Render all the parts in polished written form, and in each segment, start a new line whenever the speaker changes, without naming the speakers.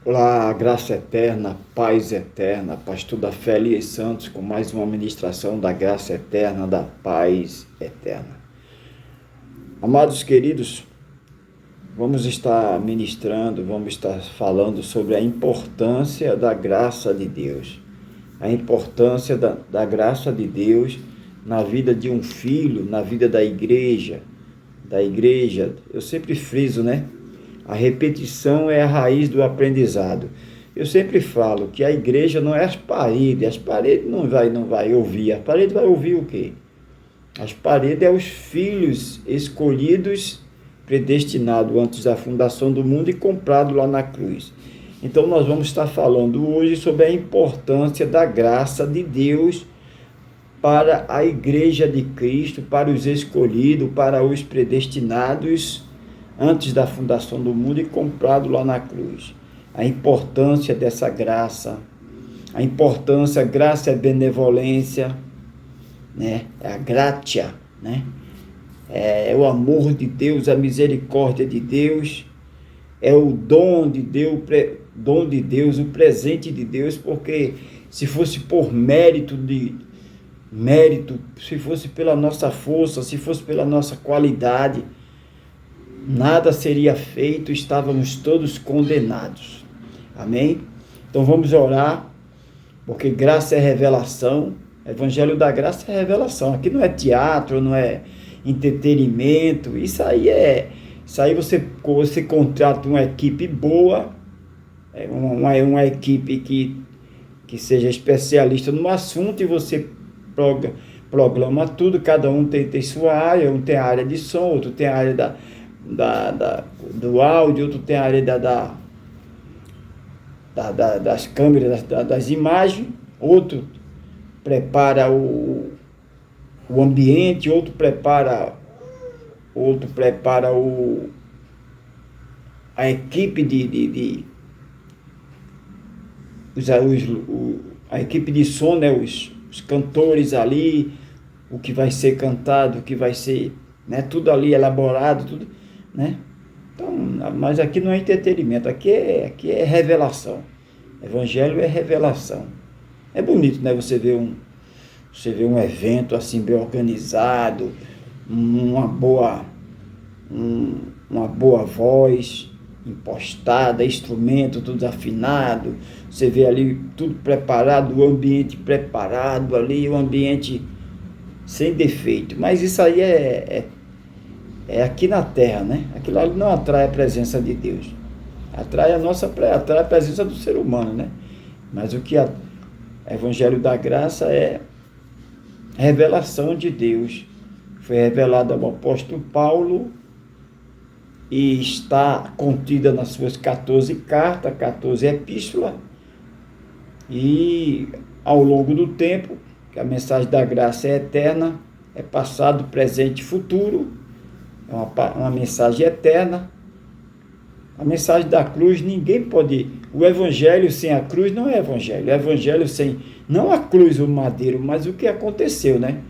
Olá, graça eterna, paz eterna, pastor da fé Elias Santos, com mais uma ministração da graça eterna, da paz eterna. Amados queridos, vamos estar ministrando, vamos estar falando sobre a importância da graça de Deus, a importância da graça de Deus na vida de um filho, na vida da igreja. Eu sempre friso, né? A repetição é a raiz do aprendizado. Eu sempre falo que a igreja não é as paredes não vai ouvir, as paredes vai ouvir o quê? As paredes é os filhos escolhidos, predestinados antes da fundação do mundo e comprados lá na cruz. Então nós vamos estar falando hoje sobre a importância da graça de Deus para a igreja de Cristo, para os escolhidos, para os predestinados antes da fundação do mundo e comprado lá na cruz. A importância dessa graça, graça é benevolência, né? É a gratia, né? É o amor de Deus, a misericórdia de Deus, é o dom de Deus, o presente de Deus, porque se fosse por mérito, se fosse pela nossa força, se fosse pela nossa qualidade, nada seria feito, estávamos todos condenados. Amém? Então vamos orar, porque graça é revelação, Evangelho da Graça é revelação. Aqui não é teatro, não é entretenimento, isso aí você contrata uma equipe boa, uma equipe que seja especialista no assunto e você programa tudo, cada um tem sua área, um tem a área de som, outro tem a área do áudio, outro tem a área das câmeras, das imagens, outro prepara o ambiente, outro prepara a equipe a equipe de som, né, os cantores ali, o que vai ser cantado, o que vai ser, né, tudo ali elaborado, tudo, né? Então, mas aqui não é entretenimento, aqui é revelação. Evangelho é revelação. É bonito, né? Você vê um evento assim bem organizado, uma boa voz impostada, instrumento tudo afinado, você vê ali tudo preparado, o ambiente preparado ali, o ambiente sem defeito. Mas isso aí é aqui na terra, né? Aquilo ali não atrai a presença de Deus. Atrai a presença do ser humano, né? Mas o que Evangelho da Graça é revelação de Deus. Foi revelado ao apóstolo Paulo e está contida nas suas 14 cartas, 14 epístolas. E ao longo do tempo, que a mensagem da graça é eterna, é passado, presente e futuro, é uma mensagem eterna. A mensagem da cruz, ninguém pode... O evangelho sem a cruz não é evangelho. O evangelho sem... Não a cruz, o madeiro, mas o que aconteceu, né?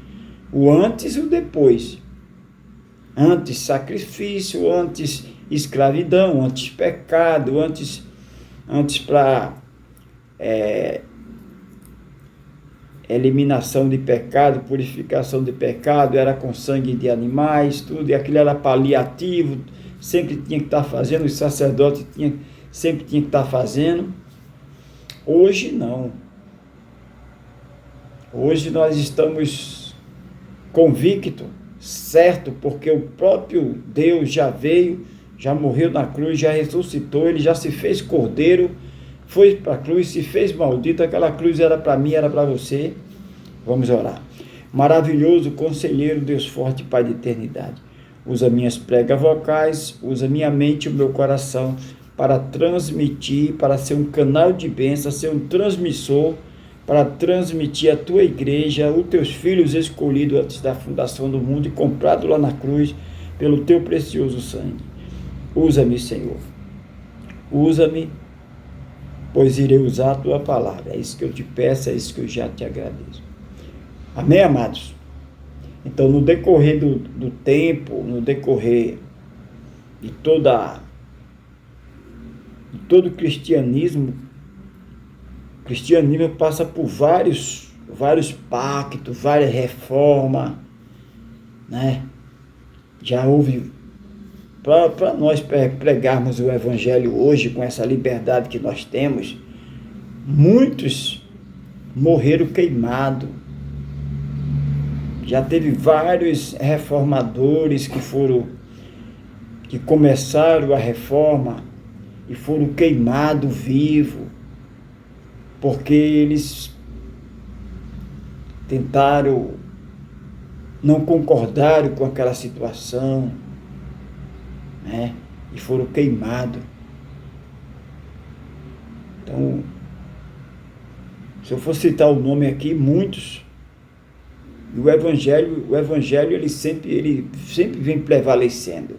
O antes e o depois. Antes sacrifício, antes escravidão, antes pecado, antes para eliminação de pecado, purificação de pecado, era com sangue de animais, tudo, e aquilo era paliativo, sempre tinha que estar fazendo, os sacerdotes sempre tinha que estar fazendo. Hoje não. Hoje nós estamos convictos, certo, porque o próprio Deus já veio, já morreu na cruz, já ressuscitou, ele já se fez cordeiro, foi para a cruz, se fez maldito, aquela cruz era para mim, era para você. Vamos orar. Maravilhoso conselheiro, Deus forte, Pai de eternidade, usa minhas pregas vocais, usa minha mente e o meu coração para transmitir, para ser um canal de bênção, ser um transmissor, para transmitir a tua igreja, os teus filhos escolhidos antes da fundação do mundo e comprados lá na cruz pelo teu precioso sangue. Usa-me, Senhor. Usa-me, pois irei usar a tua palavra. É isso que eu te peço, é isso que eu já te agradeço. Amém, amados? Então, no decorrer do tempo, no decorrer de toda todo o cristianismo passa por vários pactos, várias reformas, né? Já houve, para nós pregarmos o evangelho hoje, com essa liberdade que nós temos, muitos morreram queimados. Já teve vários reformadores que começaram a reforma e foram queimados vivos, porque eles tentaram, não concordaram com aquela situação, né? E foram queimados. Então, se eu for citar o nome aqui, muitos. E o evangelho ele sempre vem prevalecendo.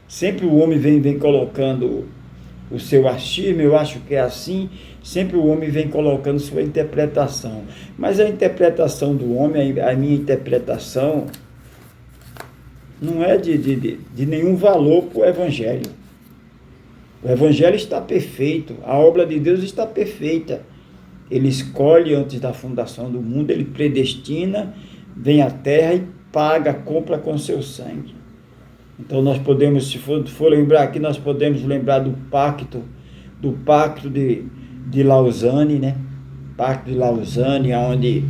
Sempre o homem vem colocando o seu achismo, eu acho que é assim. Sempre o homem vem colocando sua interpretação. Mas a interpretação do homem, a minha interpretação, não é de nenhum valor para o evangelho. O evangelho está perfeito, a obra de Deus está perfeita. Ele escolhe antes da fundação do mundo, ele predestina, vem à terra e paga, compra com seu sangue. Então nós podemos, se for lembrar aqui, nós podemos lembrar do pacto de Lausanne, né? Pacto de Lausanne, onde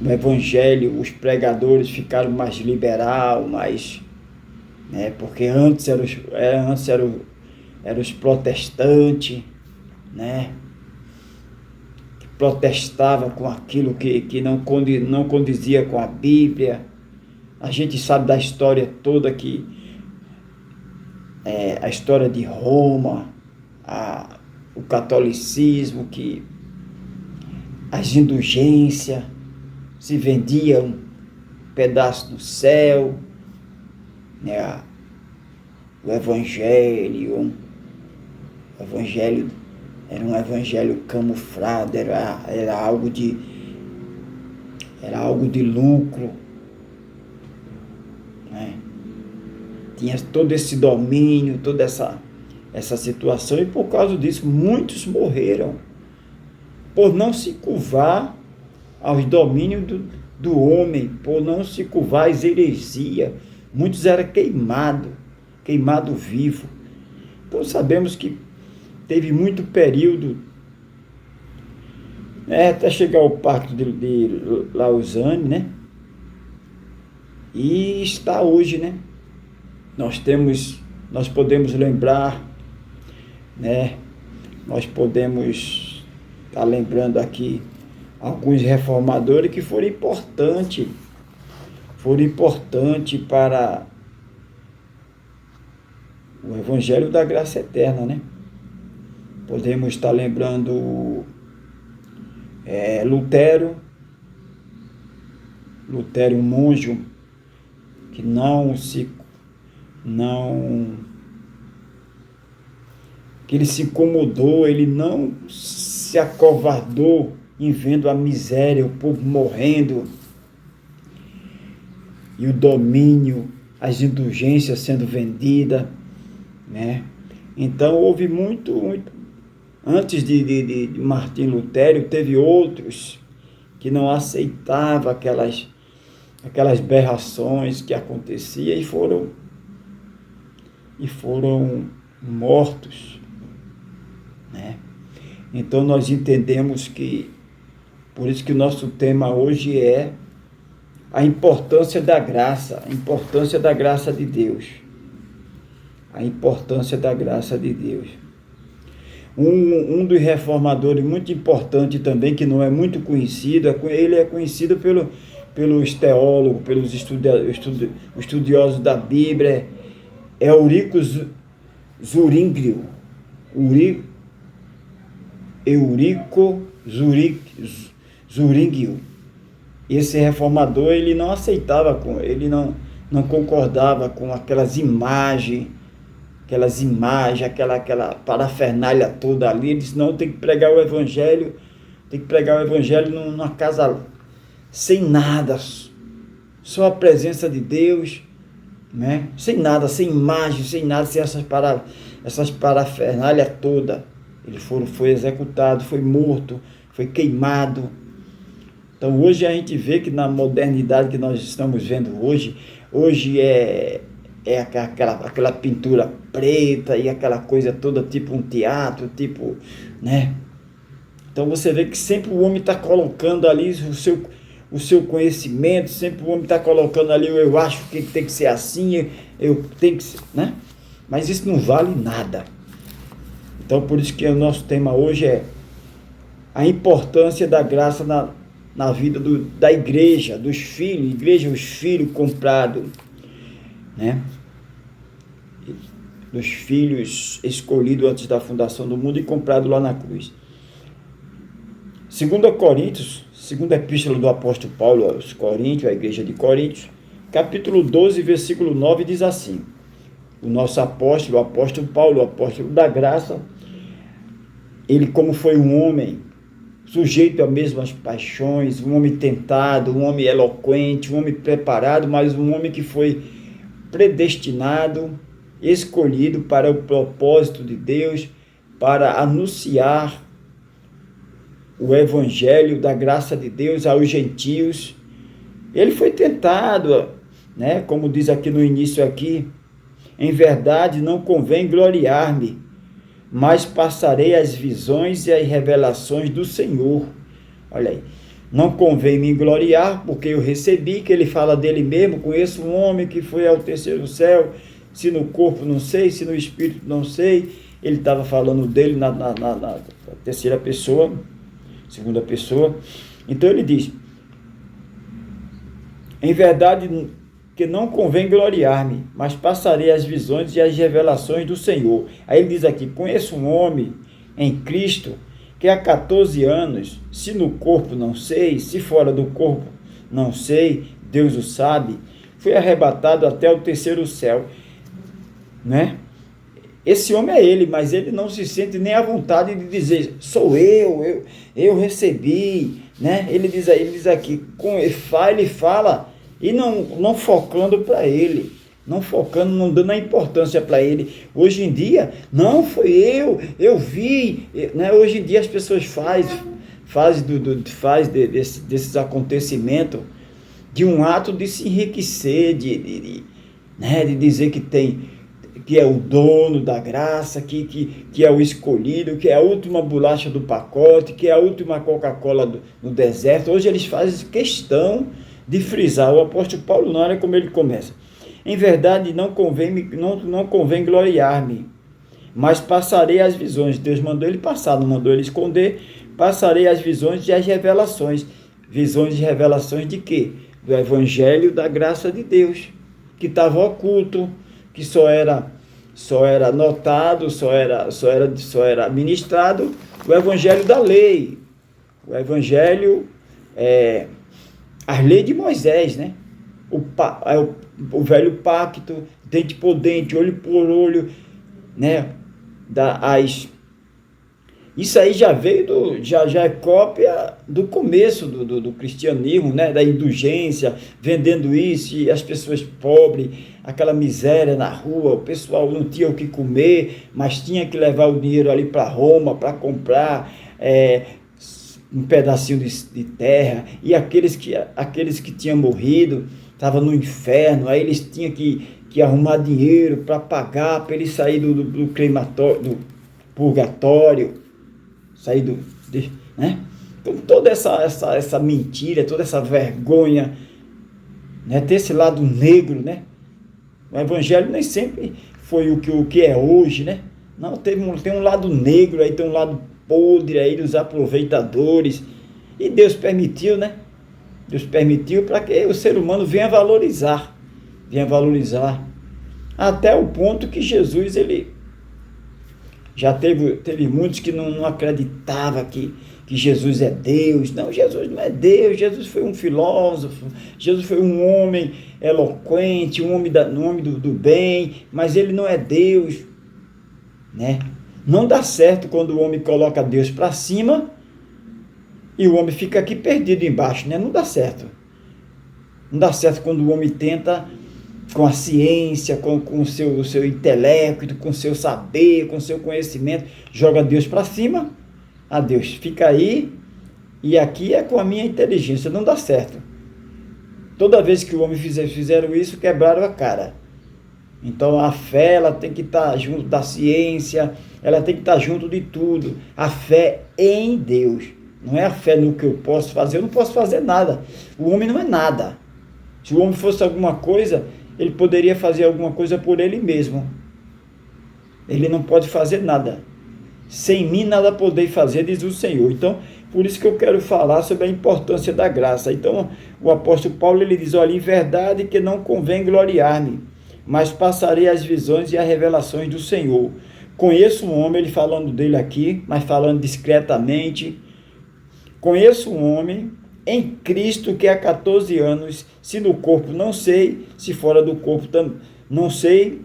no evangelho os pregadores ficaram mais liberal, mais, né? Porque antes eram os protestantes, né? Que protestavam com aquilo que não condizia com a Bíblia. A gente sabe da história toda a história de Roma, o catolicismo, que as indulgências se vendiam um pedaço do céu, né? O evangelho era um evangelho camuflado, era algo de lucro, né? Tinha todo esse domínio, toda essa situação, e por causa disso muitos morreram, por não se curvar aos domínios do homem, por não se curvar às heresias. Muitos eram queimados vivo. Então sabemos que teve muito período, né, até chegar ao pacto de Lausanne, né? E está hoje, né? Nós podemos lembrar, né? Nós podemos estar lembrando aqui alguns reformadores que foram importantes para o evangelho da graça eterna, né? Podemos estar lembrando Lutero, um monge que que ele se incomodou, ele não se acovardou em vendo a miséria, o povo morrendo, e o domínio, as indulgências sendo vendidas, né? Então houve muito antes de Martim Lutero, teve outros que não aceitavam aquelas aberrações que aconteciam e foram mortos, né? Então nós entendemos que, por isso que o nosso tema hoje é a importância da graça de Deus. A importância da graça de Deus. Um dos reformadores muito importante também, que não é muito conhecido, ele é conhecido pelos teólogos, pelos estudiosos da Bíblia, é Eurico Zuringio. Eurico Zuringio. Esse reformador, ele não aceitava, ele não concordava com aquelas imagens, aquela parafernália toda ali. Ele disse, não, tem que pregar o evangelho numa casa sem nada, só a presença de Deus, né? Sem nada, sem imagem, sem nada, sem essas parafernálias todas. Ele foi executado, foi morto, foi queimado. Então hoje a gente vê que na modernidade que nós estamos vendo hoje é aquela pintura preta e aquela coisa toda, tipo um teatro, tipo, né? Então você vê que sempre o homem está colocando ali o seu conhecimento, sempre o homem está colocando ali, eu acho que tem que ser assim, eu tenho que ser, né? Mas isso não vale nada. Então por isso que o nosso tema hoje é a importância da graça na vida da igreja, dos filhos, igreja, os filhos comprados, né? Dos filhos escolhidos antes da fundação do mundo e comprados lá na cruz. 2 Coríntios, segunda epístola do apóstolo Paulo aos Coríntios, a igreja de Coríntios, capítulo 12, versículo 9, diz assim: o nosso apóstolo, o apóstolo Paulo, o apóstolo da graça, ele, como foi um homem sujeito às mesmas paixões, um homem tentado, um homem eloquente, um homem preparado, mas um homem que foi predestinado, escolhido para o propósito de Deus, para anunciar o evangelho da graça de Deus aos gentios. Ele foi tentado, né? Como diz aqui no início aqui, em verdade não convém gloriar-me, mas passarei as visões e as revelações do Senhor. Olha aí, não convém me gloriar, porque eu recebi, que ele fala dele mesmo, conheço um homem que foi ao terceiro céu, se no corpo não sei, se no espírito não sei. Ele estava falando dele na terceira pessoa, segunda pessoa. Então ele diz, em verdade que não convém gloriar-me, mas passarei as visões e as revelações do Senhor. Aí ele diz aqui, conheço um homem em Cristo, que há 14 anos, se no corpo não sei, se fora do corpo não sei, Deus o sabe, foi arrebatado até o terceiro céu, né? Esse homem é ele, mas ele não se sente nem à vontade de dizer, sou eu recebi, né? Ele diz aqui, ele fala, e não focando para ele, não focando, não dando a importância para ele. Hoje em dia, não, foi eu vi, né? Hoje em dia as pessoas fazem desses acontecimentos de um ato de se enriquecer, né? De dizer que é o dono da graça, que é o escolhido, que é a última bolacha do pacote, que é a última Coca-Cola no deserto. Hoje eles fazem questão de frisar. O apóstolo Paulo não, olha como ele começa. Em verdade, não convém gloriar-me, mas passarei as visões. Deus mandou ele passar, não mandou ele esconder. Passarei as visões e as revelações. Visões e revelações de quê? Do evangelho da graça de Deus, que estava oculto, que só era notado, só era ministrado o evangelho da lei, o evangelho, as leis de Moisés, né? O velho pacto, dente por dente, olho por olho, né? Isso aí já veio já é cópia do começo do cristianismo, né? Da indulgência, vendendo isso, e as pessoas pobres, aquela miséria na rua, o pessoal não tinha o que comer, mas tinha que levar o dinheiro ali para Roma para comprar um pedacinho de terra, e aqueles que tinham morrido estavam no inferno, aí eles tinham que arrumar dinheiro para pagar, para eles sair do crematório, do purgatório, sair né? Então toda essa mentira, toda essa vergonha, né? Ter esse lado negro, né? O evangelho nem sempre foi o que é hoje, né? Não, tem um lado negro aí, tem um lado podre aí dos aproveitadores, e Deus permitiu, né? Deus permitiu para que o ser humano venha valorizar, até o ponto que Jesus, ele já teve muitos que não acreditavam que Jesus é Deus. Não, Jesus não é Deus, Jesus foi um filósofo, Jesus foi um homem eloquente, um homem do bem, mas ele não é Deus, né? Não dá certo quando o homem coloca Deus para cima e o homem fica aqui perdido embaixo, né? Não dá certo. Não dá certo quando o homem tenta com a ciência, com o seu intelecto, com o seu saber, com o seu conhecimento, joga Deus para cima. Ah, Deus, fica aí, e aqui é com a minha inteligência, não dá certo. Toda vez que o homem fizeram isso, quebraram a cara. Então a fé, ela tem que estar junto da ciência, ela tem que estar junto de tudo. A fé em Deus, não é a fé no que eu posso fazer. Eu não posso fazer nada. O homem não é nada. Se o homem fosse alguma coisa, ele poderia fazer alguma coisa por ele mesmo. Ele não pode fazer nada. Sem mim nada podei fazer, diz o Senhor. Então, por isso que eu quero falar sobre a importância da graça. Então, o apóstolo Paulo, ele diz, olha, em verdade que não convém gloriar-me, mas passarei as visões e as revelações do Senhor. Conheço um homem, ele falando dele aqui, mas falando discretamente. Conheço um homem em Cristo que há 14 anos, se no corpo não sei, se fora do corpo não sei,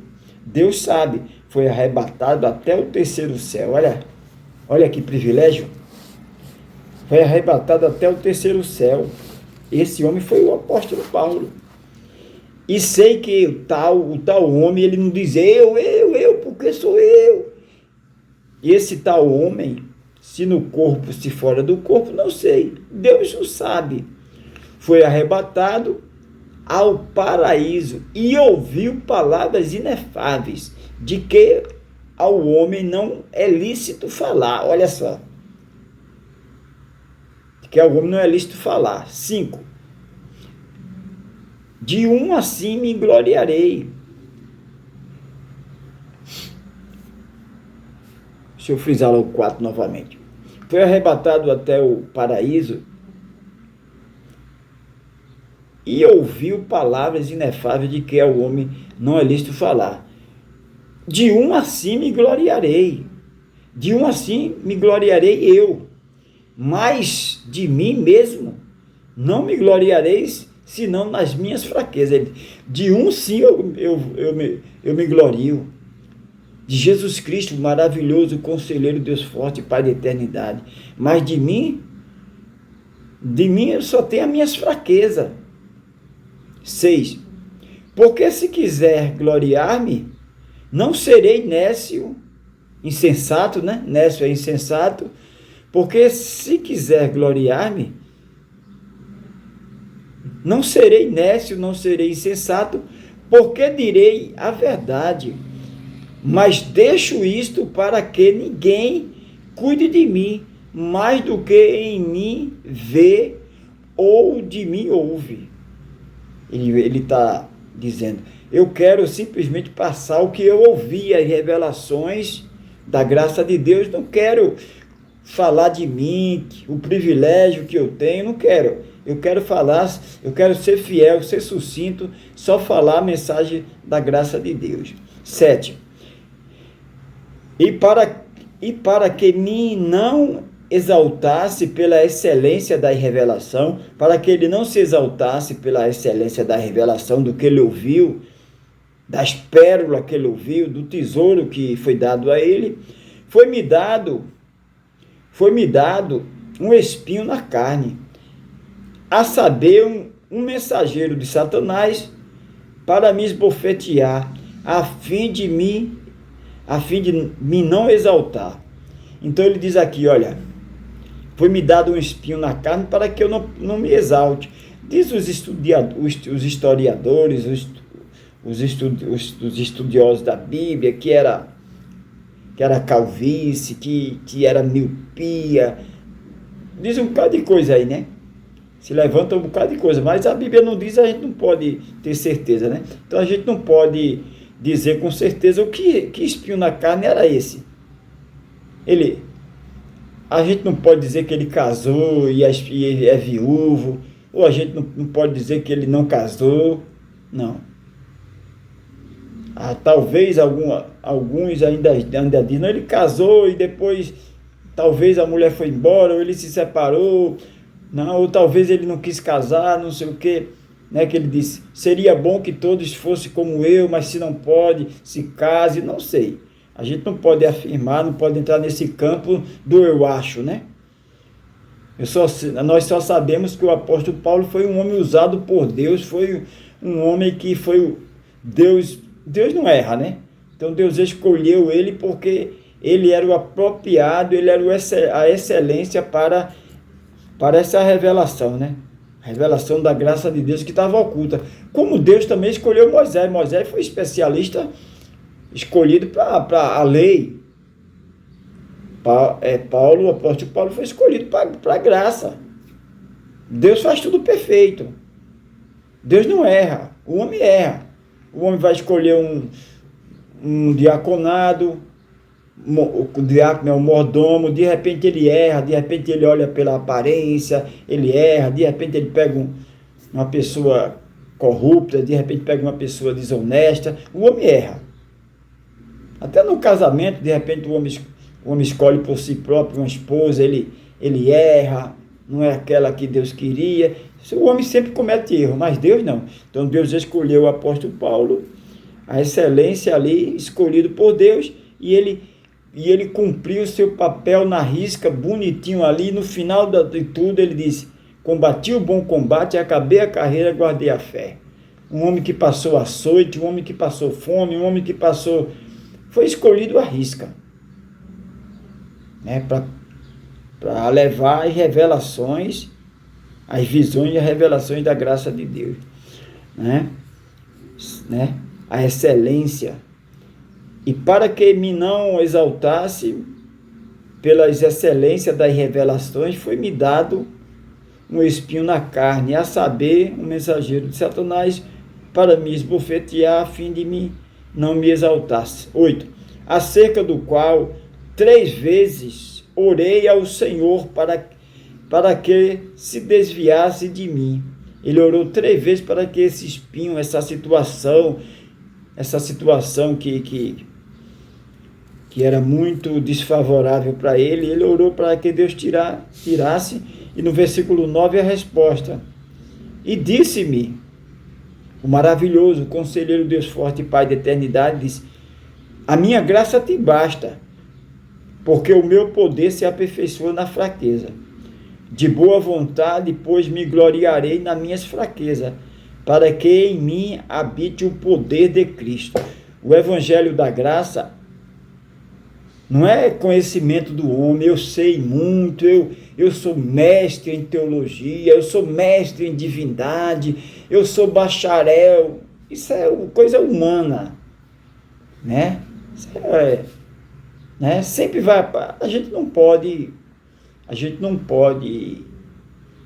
Deus sabe, foi arrebatado até o terceiro céu. Olha que privilégio. Foi arrebatado até o terceiro céu. Esse homem foi o apóstolo Paulo. E sei que o tal homem, ele não diz eu, porque sou eu. E esse tal homem, se no corpo, se fora do corpo, não sei. Deus o sabe. Foi arrebatado ao paraíso e ouviu palavras inefáveis, de que ao homem não é lícito falar. Olha só. De que ao homem não é lícito falar. 5. De um assim me gloriarei. Deixa eu frisar o 4 novamente. Foi arrebatado até o paraíso e ouviu palavras inefáveis de que ao homem não é lícito falar. De um assim me gloriarei. De um assim me gloriarei eu. Mas de mim mesmo não me gloriareis, senão nas minhas fraquezas. De um sim eu me glorio. De Jesus Cristo, maravilhoso, conselheiro, Deus forte, Pai da eternidade. Mas de mim eu só tenho as minhas fraquezas. 6. Porque se quiser gloriar-me, não serei nécio, insensato, né? Nécio é insensato. Porque se quiser gloriar-me, não serei nécio, não serei insensato, porque direi a verdade. Mas deixo isto para que ninguém cuide de mim, mais do que em mim vê ou de mim ouve. Ele está dizendo, eu quero simplesmente passar o que eu ouvi, as revelações da graça de Deus. Não quero falar de mim, o privilégio que eu tenho, não quero. Eu quero falar, eu quero ser fiel, ser sucinto, só falar a mensagem da graça de Deus. 7. E para que me não exaltasse pela excelência da revelação, para que ele não se exaltasse pela excelência da revelação do que ele ouviu, das pérolas que ele ouviu, do tesouro que foi dado a ele, foi-me dado um espinho na carne, a saber, um mensageiro de Satanás, para me esbofetear, a fim de me não exaltar. Então ele diz aqui, olha, foi-me dado um espinho na carne para que eu não me exalte. Diz os historiadores, os estudiosos da Bíblia, que era calvície, que era miopia, diz um bocado de coisa aí, né? Se levanta um bocado de coisa, mas a Bíblia não diz, a gente não pode ter certeza, né? Então a gente não pode dizer com certeza que espinho na carne era esse. A gente não pode dizer que ele casou e é viúvo, ou a gente não pode dizer que ele não casou, não. Talvez alguns ainda dizem, não, ele casou e depois talvez a mulher foi embora, ou ele se separou, não, ou talvez ele não quis casar, não sei o quê, né, que ele disse, seria bom que todos fossem como eu, mas se não pode, se case, não sei. A gente não pode afirmar, não pode entrar nesse campo do eu acho, né? Nós só sabemos que o apóstolo Paulo foi um homem usado por Deus, foi um homem que foi Deus não erra, né? Então Deus escolheu ele porque ele era o apropriado, ele era a excelência para essa revelação, né? A revelação da graça de Deus que estava oculta. Como Deus também escolheu Moisés. Moisés foi especialista, escolhido para a lei. O apóstolo Paulo foi escolhido para a graça. Deus faz tudo perfeito. Deus não erra. O homem erra. O homem vai escolher um diaconado, o diácono é um mordomo, de repente ele erra, de repente ele olha pela aparência, ele erra, de repente ele pega uma pessoa corrupta, de repente pega uma pessoa desonesta. O homem erra. Até no casamento, de repente o homem escolhe por si próprio uma esposa, ele erra, não é aquela que Deus queria. O homem sempre comete erro, mas Deus não. Então Deus escolheu o apóstolo Paulo, a excelência ali, escolhido por Deus, e ele cumpriu o seu papel na risca, bonitinho ali. No final de tudo ele disse: combati o bom combate, acabei a carreira, guardei a fé. Um homem que passou açoite, um homem que passou fome, um homem que foi escolhido à risca, né, para levar as revelações, as visões e as revelações da graça de Deus, né? A excelência. E para que me não exaltasse pelas excelências das revelações, foi-me dado um espinho na carne, a saber, um mensageiro de Satanás, para me esbofetear, a fim de não me exaltasse. 8. Acerca do qual 3 vezes orei ao Senhor para que se desviasse de mim. Ele orou 3 vezes para que esse espinho, essa situação que era muito desfavorável para ele orou para que Deus tirasse. E no versículo 9 a resposta: e disse-me o maravilhoso conselheiro, Deus forte e Pai da eternidade, disse: a minha graça te basta, porque o meu poder se aperfeiçoa na fraqueza. De boa vontade, pois me gloriarei nas minhas fraquezas, para que em mim habite o poder de Cristo. O evangelho da graça não é conhecimento do homem. Eu sei muito, eu sou mestre em teologia, eu sou mestre em divindade, eu sou bacharel. Isso é coisa humana, né? Sempre vai. A gente não pode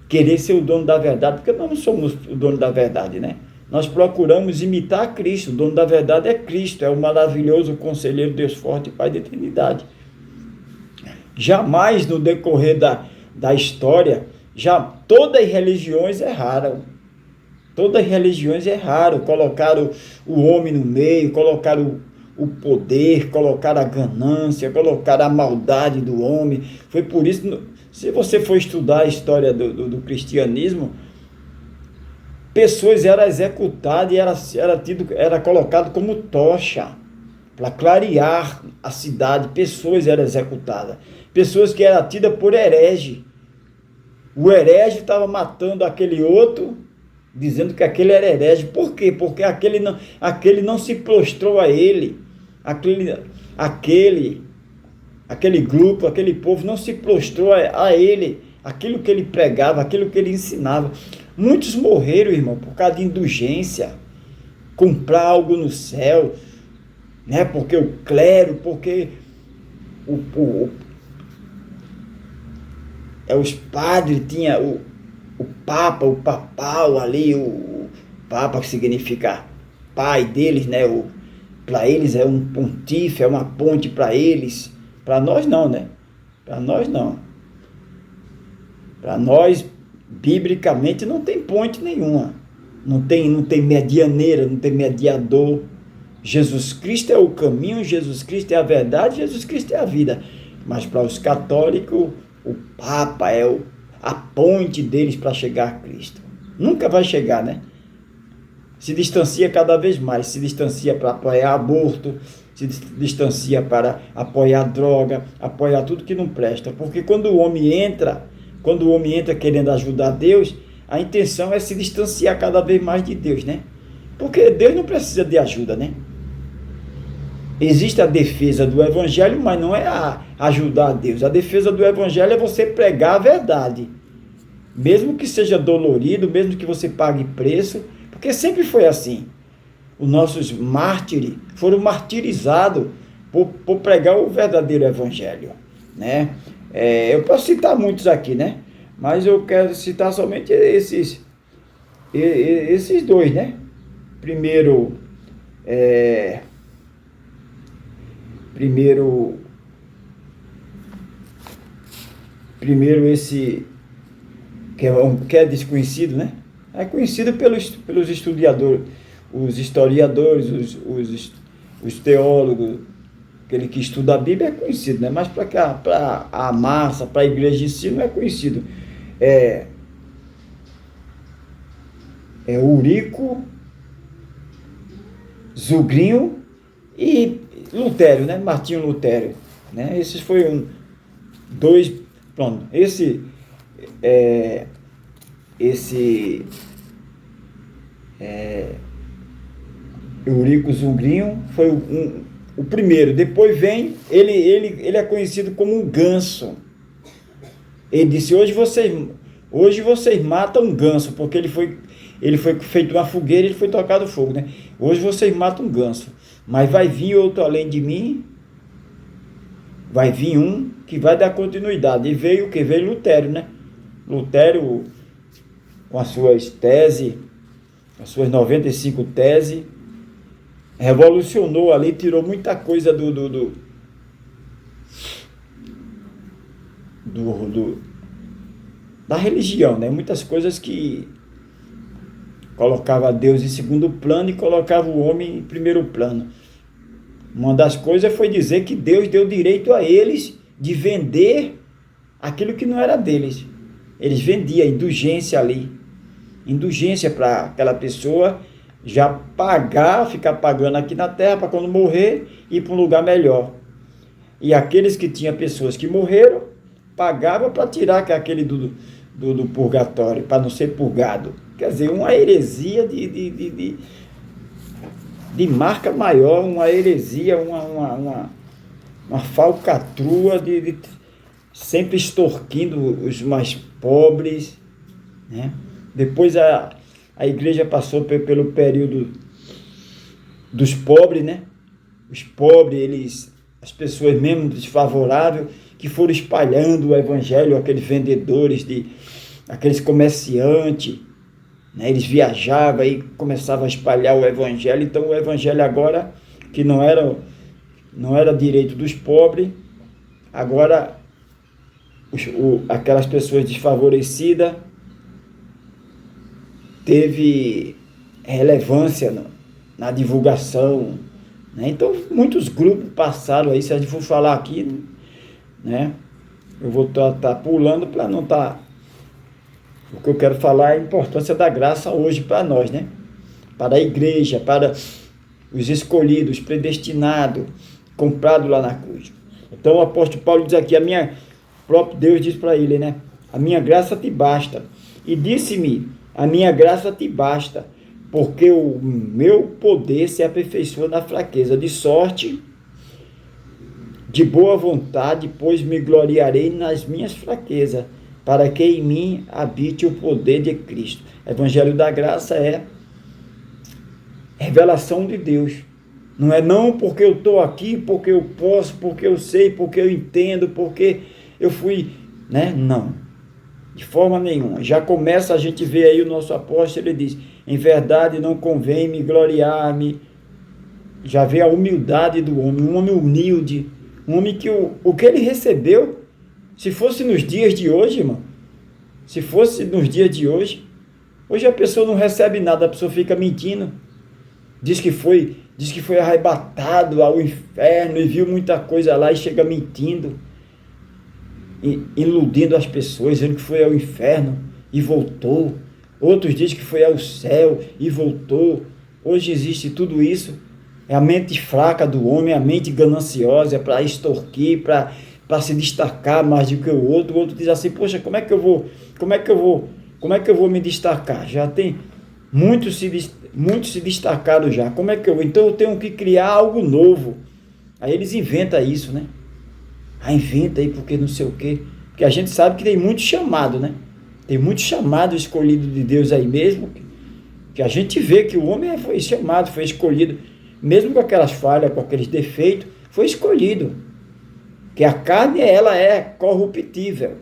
querer ser o dono da verdade, porque nós não somos o dono da verdade, né? Nós procuramos imitar Cristo. O dono da verdade é Cristo, é o maravilhoso conselheiro, Deus forte e Pai da eternidade. Jamais no decorrer da história, todas as religiões erraram. Todas as religiões erraram, colocaram o homem no meio, colocaram o poder, colocaram a ganância, colocaram a maldade do homem. Foi por isso, se você for estudar a história do cristianismo, pessoas eram executadas e era colocado como tocha para clarear a cidade. Pessoas eram executadas, pessoas que eram tidas por herege. O herege estava matando aquele outro, dizendo que aquele era herege. Por quê? Porque aquele não se prostrou a ele. Aquele grupo, aquele povo não se prostrou a ele, aquilo que ele pregava, aquilo que ele ensinava. Muitos morreram, irmão, por causa de indulgência, comprar algo no céu, né? Porque o clero, porque os padres tinha o papa, o papal ali, o papa que significa pai deles, né? Para eles é um pontífice, é uma ponte para eles. Para nós não, né? Para nós não. Para nós, biblicamente, não tem ponte nenhuma. Não tem medianeira, não tem mediador. Jesus Cristo é o caminho, Jesus Cristo é a verdade, Jesus Cristo é a vida. Mas para os católicos, o Papa é a ponte deles para chegar a Cristo. Nunca vai chegar, né? Se distancia cada vez mais, se distancia para apoiar aborto, se distancia para apoiar droga, apoiar tudo que não presta. Porque quando o homem entra querendo ajudar Deus, a intenção é se distanciar cada vez mais de Deus, né? Porque Deus não precisa de ajuda, né? Existe a defesa do Evangelho, mas não é ajudar a Deus. A defesa do Evangelho é você pregar a verdade. Mesmo que seja dolorido, mesmo que você pague preço, porque sempre foi assim. Os nossos mártires foram martirizados por pregar o verdadeiro Evangelho, né? Eu posso citar muitos aqui, né? Mas eu quero citar somente esses dois, né? Primeiro esse que é desconhecido, né? É conhecido pelos historiadores, os historiadores, os teólogos, aquele que estuda a Bíblia é conhecido, né? Mas para a massa, para a igreja em si, não é conhecido. É Eurico, Zugrinho e Lutério, né? Martinho Lutério, né? Esses foram dois, pronto. Esse Eurico Zugrinho foi o primeiro. Depois vem, ele é conhecido como um ganso. Ele disse, hoje vocês matam um ganso, porque ele foi feito uma fogueira e ele foi tocado fogo, né? Hoje vocês matam um ganso, mas vai vir outro além de mim, vai vir um que vai dar continuidade. E veio o que? Veio Lutério, né? Lutério, com as suas teses, as suas 95 teses, revolucionou ali, tirou muita coisa da religião, né? Muitas coisas que colocava Deus em segundo plano e colocava o homem em primeiro plano. Uma das coisas foi dizer que Deus deu direito a eles de vender aquilo que não era deles. Eles vendiam indulgência ali, indulgência para aquela pessoa já pagar, ficar pagando aqui na terra para quando morrer ir para um lugar melhor. E aqueles que tinham pessoas que morreram, pagavam para tirar aquele do purgatório, para não ser purgado. Quer dizer, uma heresia de marca maior, uma heresia, uma falcatrua, sempre extorquindo os mais pobres, né? Depois a igreja passou pelo período dos pobres, né? Os pobres, as pessoas mesmo desfavoráveis, que foram espalhando o evangelho, aqueles vendedores, aqueles comerciantes, né? Eles viajavam e começavam a espalhar o evangelho. Então o evangelho agora, que não era direito dos pobres, agora aquelas pessoas desfavorecidas teve relevância na divulgação, né? Então muitos grupos passaram aí. Se a gente for falar aqui, né, eu vou estar pulando para não estar. O que eu quero falar é a importância da graça hoje para nós, né? Para a igreja, para os escolhidos, predestinados, comprados lá na cruz. Então o apóstolo Paulo diz aqui, o próprio Deus diz para ele, né? A minha graça te basta. E disse-me, a minha graça te basta, porque o meu poder se aperfeiçoa na fraqueza. De sorte, de boa vontade, pois me gloriarei nas minhas fraquezas, para que em mim habite o poder de Cristo. Evangelho da graça é revelação de Deus. Não é não porque eu estou aqui, porque eu posso, porque eu sei, porque eu entendo, porque eu fui, né? Não, de forma nenhuma. Já começa, a gente vê aí o nosso apóstolo, ele diz, em verdade não convém me gloriar-me. Já vê a humildade do homem, um homem humilde, um homem que o que ele recebeu, se fosse nos dias de hoje, irmão, se fosse nos dias de hoje a pessoa não recebe nada, a pessoa fica mentindo, diz que foi arrebatado ao inferno e viu muita coisa lá e chega mentindo, iludindo as pessoas, dizendo que foi ao inferno e voltou. Outros dizem que foi ao céu e voltou. Hoje existe tudo isso. É a mente fraca do homem, a mente gananciosa, para extorquir, para se destacar mais do que o outro. O outro diz assim, poxa, como é que eu vou me destacar? Já tem Muitos se destacaram já. Como é que então eu tenho que criar algo novo. Aí eles inventam isso, né? Inventa aí porque não sei o quê. Porque a gente sabe que tem muito chamado, né? Tem muito chamado escolhido de Deus aí mesmo, que a gente vê que o homem foi chamado, foi escolhido, mesmo com aquelas falhas, com aqueles defeitos, foi escolhido. Que a carne, ela é corruptível.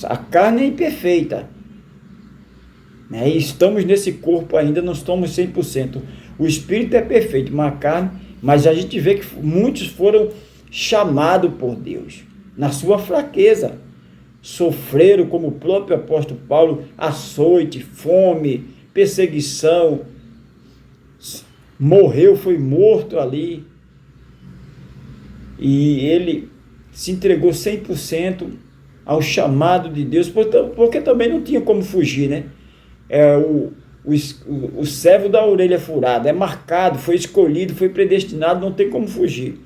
A carne é imperfeita. Né? E estamos nesse corpo ainda, não estamos 100%. O espírito é perfeito, mas a carne... Mas a gente vê que muitos foram chamados por Deus, na sua fraqueza. Sofreram, como o próprio apóstolo Paulo, açoite, fome, perseguição. Morreu, foi morto ali. E ele se entregou 100% ao chamado de Deus, porque também não tinha como fugir, né? O servo da orelha furada é marcado, foi escolhido, foi predestinado, não tem como fugir.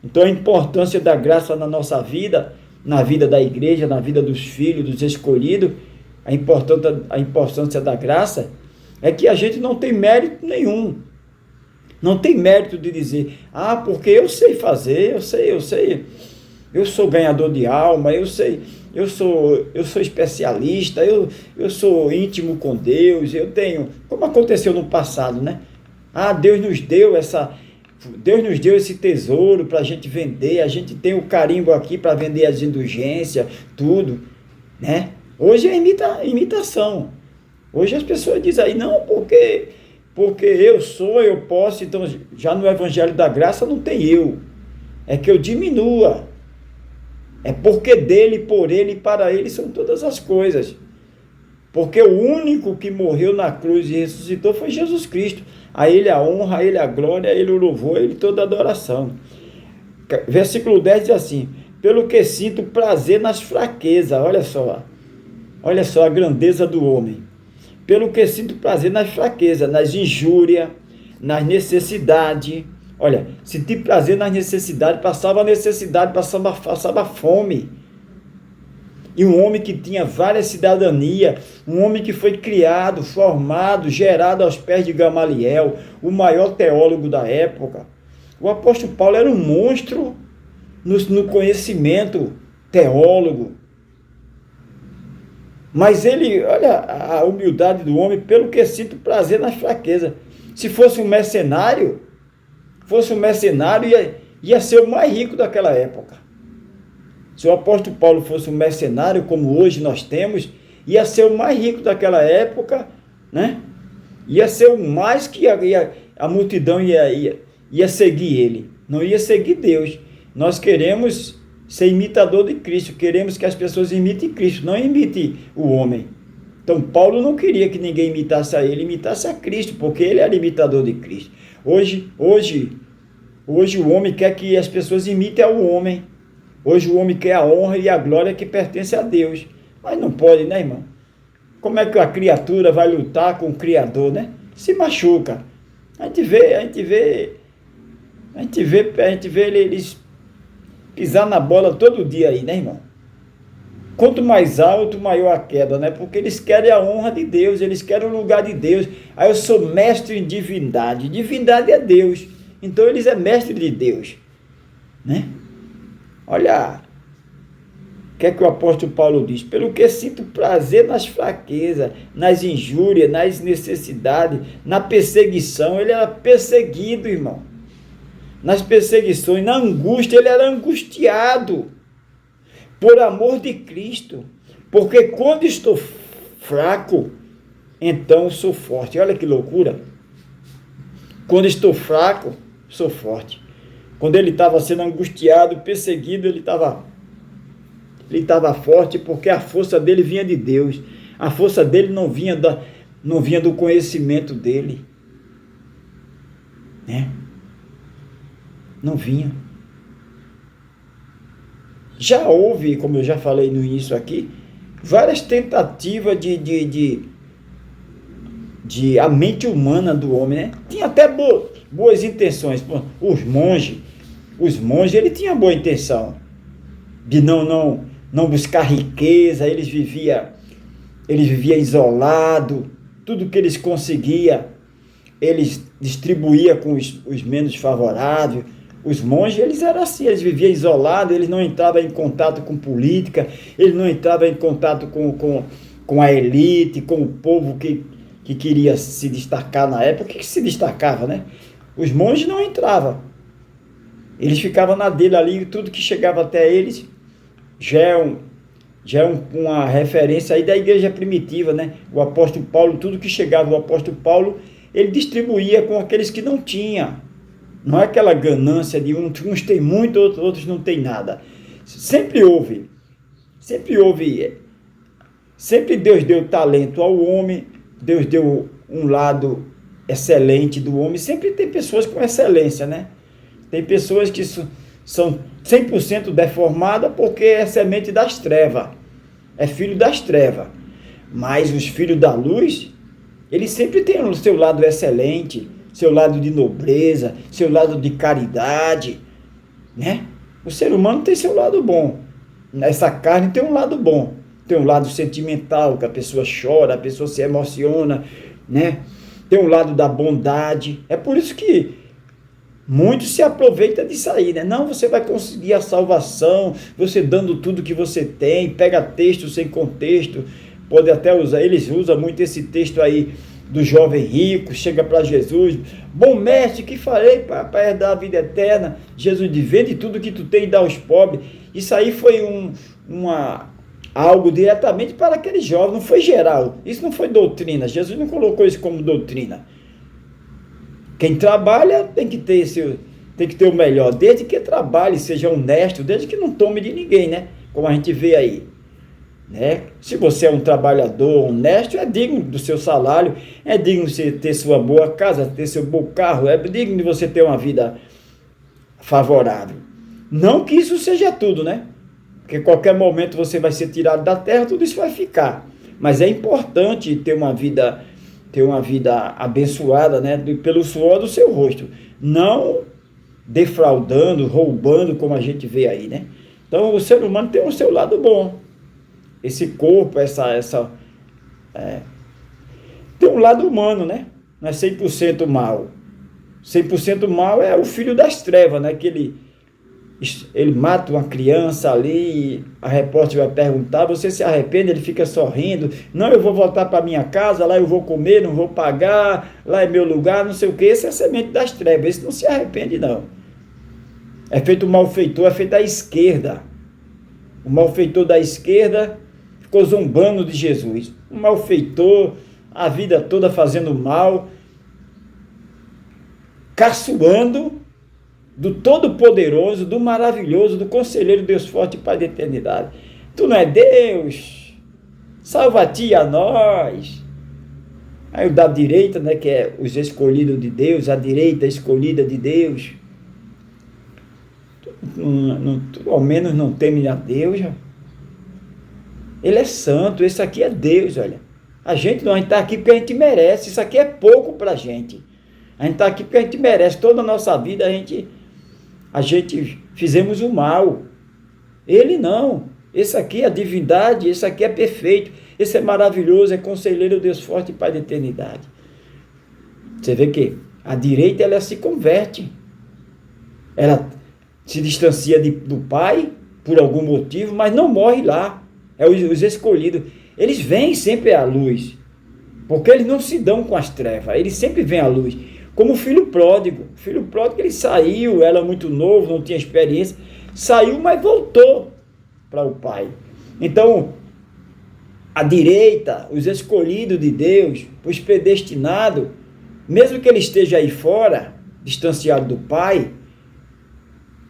Então a importância da graça na nossa vida, na vida da igreja, na vida dos filhos, dos escolhidos, a importância da graça é que a gente não tem mérito nenhum. Não tem mérito de dizer, porque eu sei fazer, eu sou ganhador de alma, eu sou especialista, eu sou íntimo com Deus, eu tenho, como aconteceu no passado, né? Deus nos deu esse tesouro para a gente vender, a gente tem o carimbo aqui para vender as indulgências, tudo, né? Hoje é imitação. Hoje as pessoas dizem aí, não, porque eu posso, então já no Evangelho da Graça não tem eu, é que eu diminua. É porque dele, por ele e para ele são todas as coisas. Porque o único que morreu na cruz e ressuscitou foi Jesus Cristo. A ele a honra, a ele a glória, a ele o louvor, a ele toda a adoração. Versículo 10 diz assim, pelo que sinto prazer nas fraquezas. Olha só a grandeza do homem. Pelo que sinto prazer nas fraquezas, nas injúrias, nas necessidades. Olha, sentir prazer nas necessidades, passava necessidade, passava fome. E um homem que tinha várias cidadanias, um homem que foi criado, formado, gerado aos pés de Gamaliel, o maior teólogo da época. O apóstolo Paulo era um monstro no conhecimento teólogo. Mas ele, olha a humildade do homem, pelo que sinto prazer nas fraquezas. Se fosse um mercenário, ia ser o mais rico daquela época. Se o apóstolo Paulo fosse um mercenário, como hoje nós temos, ia ser o mais rico daquela época, né? Ia ser o mais que a multidão ia seguir ele. Não ia seguir Deus. Nós queremos ser imitador de Cristo, queremos que as pessoas imitem Cristo, não imitem o homem. Então Paulo não queria que ninguém imitasse a ele, imitasse a Cristo, porque ele era imitador de Cristo. Hoje o homem quer que as pessoas imitem ao homem. Hoje o homem quer a honra e a glória que pertence a Deus. Mas não pode, né, irmão? Como é que a criatura vai lutar com o Criador, né? Se machuca. A gente vê eles pisar na bola todo dia aí, né, irmão? Quanto mais alto, maior a queda, né? Porque eles querem a honra de Deus, eles querem o lugar de Deus. Aí eu sou mestre em divindade. Divindade é Deus. Então eles é mestre de Deus, né? Olha, o que é que o apóstolo Paulo diz? Pelo que sinto prazer nas fraquezas, nas injúrias, nas necessidades, na perseguição. Ele era perseguido, irmão. Nas perseguições, na angústia, ele era angustiado por amor de Cristo. Porque quando estou fraco, então sou forte. Olha que loucura. Quando estou fraco, sou forte. Quando ele estava sendo angustiado, perseguido, ele estava forte, porque a força dele vinha de Deus. A força dele não vinha do conhecimento dele, né? Não vinha. Já houve, como eu já falei no início aqui, várias tentativas de a mente humana do homem, né? Tinha até boas intenções. Os monges, ele tinha boa intenção de não buscar riqueza. Eles viviam isolados, tudo que eles conseguiam, eles distribuíam com os menos favoráveis. Os monges, eles eram assim, eles viviam isolados, eles não entravam em contato com política, eles não entravam em contato com a elite, com o povo que queria se destacar na época, que se destacava, né? Os monges não entravam. Eles ficavam na dele ali, tudo que chegava até eles já é uma referência aí da igreja primitiva, né? O apóstolo Paulo, tudo que chegava, o apóstolo Paulo, ele distribuía com aqueles que não tinham. Não é aquela ganância de uns têm muito, outros não têm nada. Sempre Deus deu talento ao homem, Deus deu um lado excelente do homem. Sempre tem pessoas com excelência, né? Tem pessoas que são 100% deformadas porque é semente das trevas, é filho das trevas. Mas os filhos da luz, eles sempre têm o seu lado excelente, seu lado de nobreza, seu lado de caridade, né? O ser humano tem seu lado bom. Essa carne tem um lado bom. Tem um lado sentimental, que a pessoa chora, a pessoa se emociona, né? Tem um lado da bondade. É por isso que muitos se aproveitam disso aí, né? Não, você vai conseguir a salvação, você dando tudo que você tem, pega texto sem contexto, pode até usar, eles usam muito esse texto aí, do jovem rico, chega para Jesus, bom mestre, que farei para herdar a vida eterna? Jesus diz, vende tudo que tu tem e dá aos pobres. Isso aí foi algo diretamente para aquele jovem, não foi geral, isso não foi doutrina, Jesus não colocou isso como doutrina. Quem trabalha tem que ter o melhor, desde que trabalhe, seja honesto, desde que não tome de ninguém, né? Como a gente vê aí. Né? Se você é um trabalhador honesto, é digno do seu salário, é digno de você ter sua boa casa, ter seu bom carro, é digno de você ter uma vida favorável. Não que isso seja tudo, né? Porque a qualquer momento você vai ser tirado da terra, tudo isso vai ficar. Mas é importante ter uma vida abençoada, né? Pelo suor do seu rosto. Não defraudando, roubando, como a gente vê aí, né? Então o ser humano tem o seu lado bom. Esse corpo, tem um lado humano, né? Não é 100% mal. 100% mal é o filho das trevas, né? Que ele mata uma criança ali, a repórter vai perguntar, você se arrepende? Ele fica sorrindo, não, eu vou voltar para minha casa, lá eu vou comer, não vou pagar, lá é meu lugar, não sei o que. Esse é a semente das trevas, esse não se arrepende não. É feito o malfeitor, é feito da esquerda. O malfeitor da esquerda ficou zombando de Jesus. O malfeitor, a vida toda fazendo mal, caçoando do Todo-Poderoso, do Maravilhoso, do Conselheiro Deus Forte e Pai da Eternidade. Tu não é Deus? Salva-te a nós. Aí o da direita, né, que é os escolhidos de Deus, a direita escolhida de Deus. Tu ao menos não teme a Deus, já. Ele é santo, esse aqui é Deus, olha. A gente está aqui porque a gente merece, isso aqui é pouco para a gente. A gente está aqui porque a gente merece, toda a nossa vida a gente fizemos o mal. Ele não, esse aqui é a divindade, esse aqui é perfeito, esse é maravilhoso, é conselheiro Deus forte e Pai da eternidade. Você vê que a direita ela se converte, ela se distancia do Pai por algum motivo, mas não morre lá. É os escolhidos. Eles vêm sempre à luz, porque eles não se dão com as trevas, eles sempre vêm à luz. Como o filho pródigo. O filho pródigo, ele saiu, era muito novo, não tinha experiência, saiu, mas voltou para o Pai. Então, a direita, os escolhidos de Deus, os predestinados, mesmo que ele esteja aí fora, distanciado do Pai,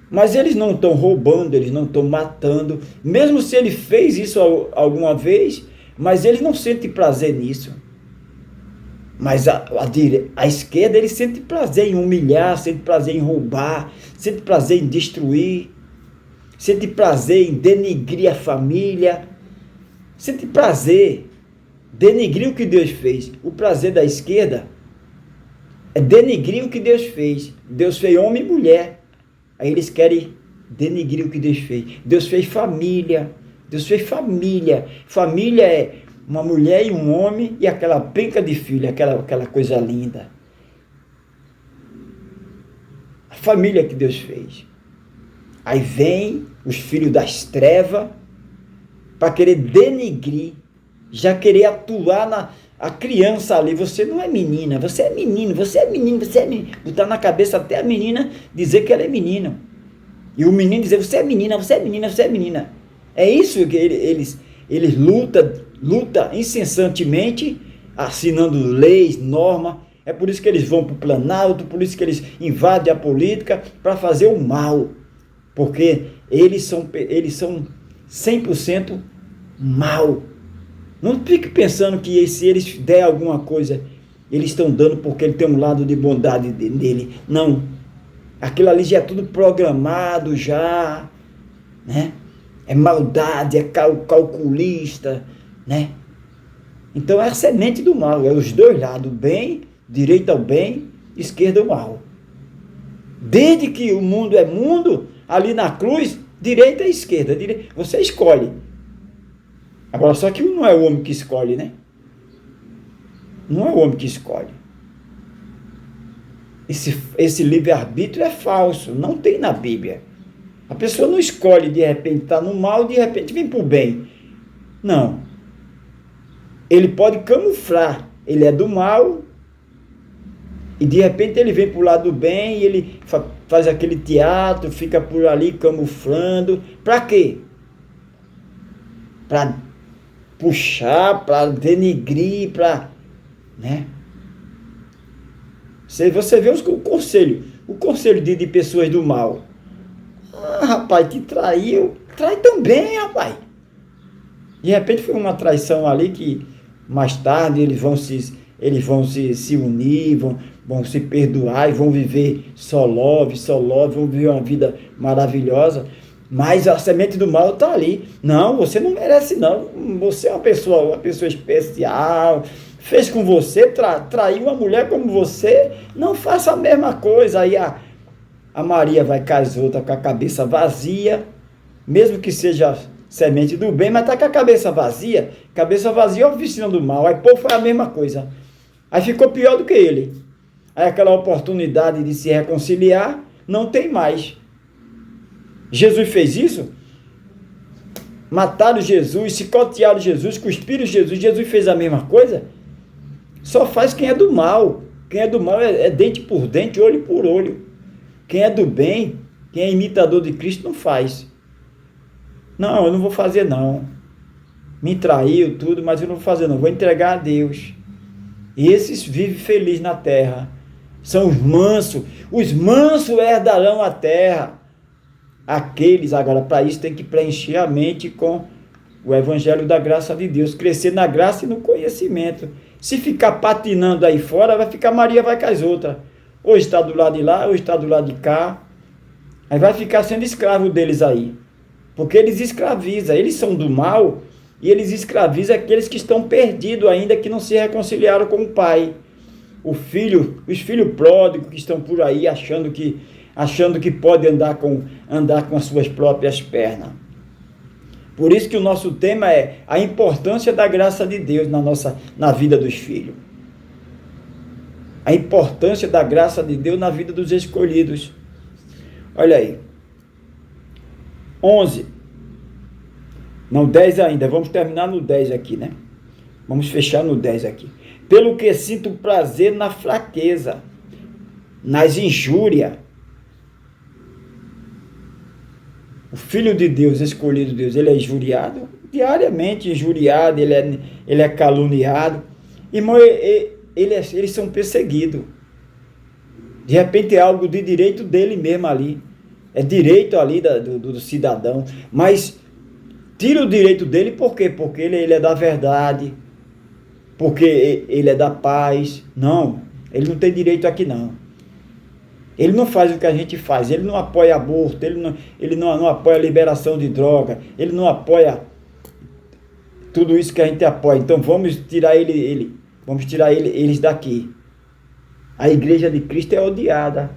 mas eles não estão roubando, eles não estão matando, mesmo se ele fez isso alguma vez, mas ele não sente prazer nisso. Mas a esquerda, ele sente prazer em humilhar, sente prazer em roubar, sente prazer em destruir, sente prazer em denigrir a família, sente prazer, denigrir o que Deus fez. O prazer da esquerda é denigrir o que Deus fez. Deus fez homem e mulher. Aí eles querem denigrir o que Deus fez. Deus fez família. Deus fez família. Família uma mulher e um homem e aquela penca de filho, aquela coisa linda. A família que Deus fez. Aí vem os filhos das trevas para querer denigrir, já querer atuar a criança ali. Você não é menina, você é menino, você é menino, você é menino. Botar na cabeça até a menina dizer que ela é menino. E o menino dizer, você é menina, você é menina, você é menina. É isso que eles lutam incessantemente, assinando leis, normas. É por isso que eles vão para o Planalto, por isso que eles invadem a política para fazer o mal. Porque eles são 100% mal. Não fique pensando que se eles der alguma coisa, eles estão dando porque ele tem um lado de bondade nele. Não. Aquilo ali já é tudo programado já, né? É maldade, é calculista, né? Então é a semente do mal, é os dois lados, bem, direita ao bem, esquerda ao mal. Desde que o mundo é mundo, ali na cruz, direita e esquerda, você escolhe. Agora, só que não é o homem que escolhe, né? Não é o homem que escolhe. Esse livre-arbítrio é falso, não tem na Bíblia. A pessoa não escolhe, de repente, estar no mal, de repente, vir para o bem. Não. Ele pode camuflar, ele é do mal, e de repente ele vem para o lado do bem, e ele faz aquele teatro, fica por ali camuflando. Para quê? Para puxar, para denigrir, para... né? Você vê o conselho de pessoas do mal. Ah, rapaz, te traiu. Trai também, rapaz. De repente foi uma traição ali que mais tarde eles vão se unir, vão se perdoar e vão viver só love, vão viver uma vida maravilhosa. Mas a semente do mal está ali. Não, você não merece não. Você é uma pessoa especial. Fez com você, traiu uma mulher como você, não faça a mesma coisa. Aí a Maria vai casar com a cabeça vazia, mesmo que seja semente do bem, mas está com a cabeça vazia é a oficina do mal. Aí pô, foi a mesma coisa. Aí ficou pior do que ele. Aí aquela oportunidade de se reconciliar, não tem mais. Jesus fez isso? Mataram Jesus, chicotearam Jesus, cuspiram Jesus. Jesus fez a mesma coisa? Só faz quem é do mal. Quem é do mal é dente por dente, olho por olho. Quem é do bem, quem é imitador de Cristo, não faz. Não, eu não vou fazer não. Me traiu tudo, mas eu não vou fazer não. Vou entregar a Deus. E esses vivem felizes na terra. São os mansos. Os mansos herdarão a terra. Aqueles, agora, para isso tem que preencher a mente com o evangelho da graça de Deus. Crescer na graça e no conhecimento. Se ficar patinando aí fora, vai ficar Maria, vai com as outras. Ou está do lado de lá, ou está do lado de cá. Aí vai ficar sendo escravo deles aí. Porque eles escravizam, eles são do mal e eles escravizam aqueles que estão perdidos ainda, que não se reconciliaram com o Pai. Os filhos pródigos que estão por aí achando que pode andar com as suas próprias pernas. Por isso que o nosso tema é a importância da graça de Deus na vida dos filhos. A importância da graça de Deus na vida dos escolhidos. Olha aí. 11. Não, 10 ainda. Vamos terminar no 10 aqui, né? Vamos fechar no 10 aqui. Pelo que sinto prazer na fraqueza, nas injúrias. O Filho de Deus, escolhido de Deus, ele é injuriado, diariamente injuriado, ele é caluniado. Irmão, eles são perseguidos. De repente é algo de direito dele mesmo ali. É direito ali do cidadão. Mas tira o direito dele por quê? Porque ele é da verdade. Porque ele é da paz. Não, ele não tem direito aqui não. Ele não faz o que a gente faz, ele não apoia aborto, ele não apoia a liberação de droga, ele não apoia tudo isso que a gente apoia. Então vamos tirar eles daqui. A igreja de Cristo é odiada.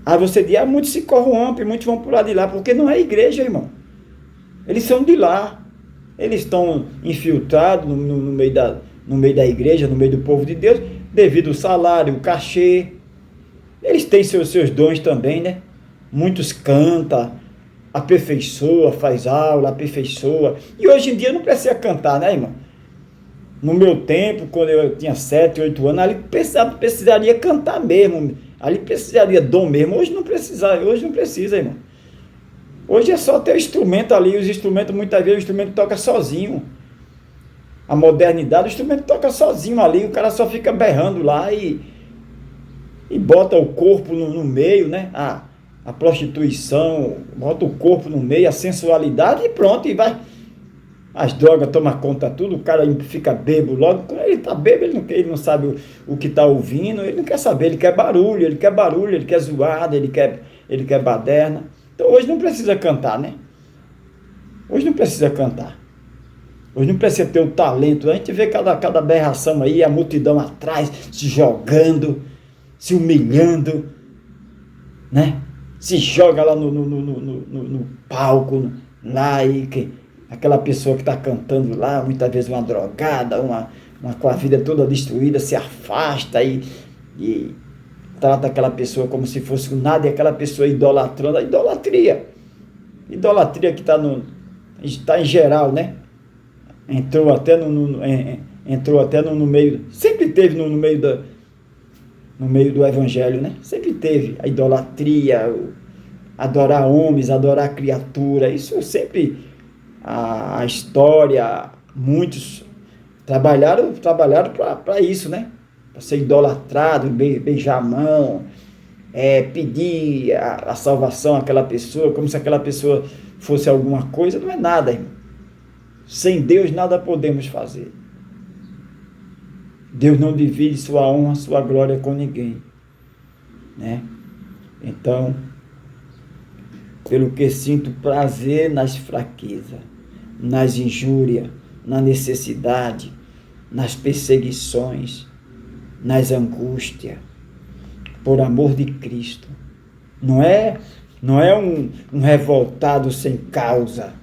Aí você diz, muitos se corrompem, muitos vão por lá de lá, porque não é igreja, irmão. Eles são de lá. eles estão infiltrados no meio da igreja, no meio do povo de Deus, devido ao salário, o cachê. Eles têm seus dons também, né? Muitos cantam, aperfeiçoa, faz aula, aperfeiçoa. E hoje em dia não precisa cantar, né, irmão? No meu tempo, quando eu tinha 7, 8 anos, ali precisaria cantar mesmo. Ali precisaria dom mesmo. Hoje não precisa, irmão. Hoje é só ter o instrumento ali. Os instrumentos, muitas vezes, o instrumento toca sozinho. A modernidade, o instrumento toca sozinho ali. O cara só fica berrando lá e bota o corpo no meio, né? A prostituição, bota o corpo no meio, a sensualidade e pronto, e vai. As drogas tomam conta de tudo, o cara fica bêbado logo. Quando ele está bêbado, ele não sabe o que está ouvindo, ele não quer saber, ele quer barulho, ele quer zoada, ele quer baderna. Então hoje não precisa cantar, né? Hoje não precisa cantar. Hoje não precisa ter o talento. A gente vê cada aberração aí, a multidão atrás, se jogando, se humilhando, né? Se joga lá no palco, lá e aquela pessoa que está cantando lá, muitas vezes uma drogada, uma com a vida toda destruída, se afasta e trata aquela pessoa como se fosse nada, e aquela pessoa idolatrando. A idolatria que está em geral, né? Entrou até no meio, sempre teve no meio do evangelho, né? Sempre teve a idolatria, adorar homens, adorar criatura. Isso sempre, a história, muitos trabalharam para isso, né? Para ser idolatrado, beijar a mão, pedir a salvação àquela pessoa, como se aquela pessoa fosse alguma coisa. Não é nada, irmão. Sem Deus nada podemos fazer. Deus não divide sua honra, sua glória com ninguém, né? Então, pelo que sinto prazer nas fraquezas, nas injúrias, na necessidade, nas perseguições, nas angústias, por amor de Cristo. Não é um revoltado sem causa.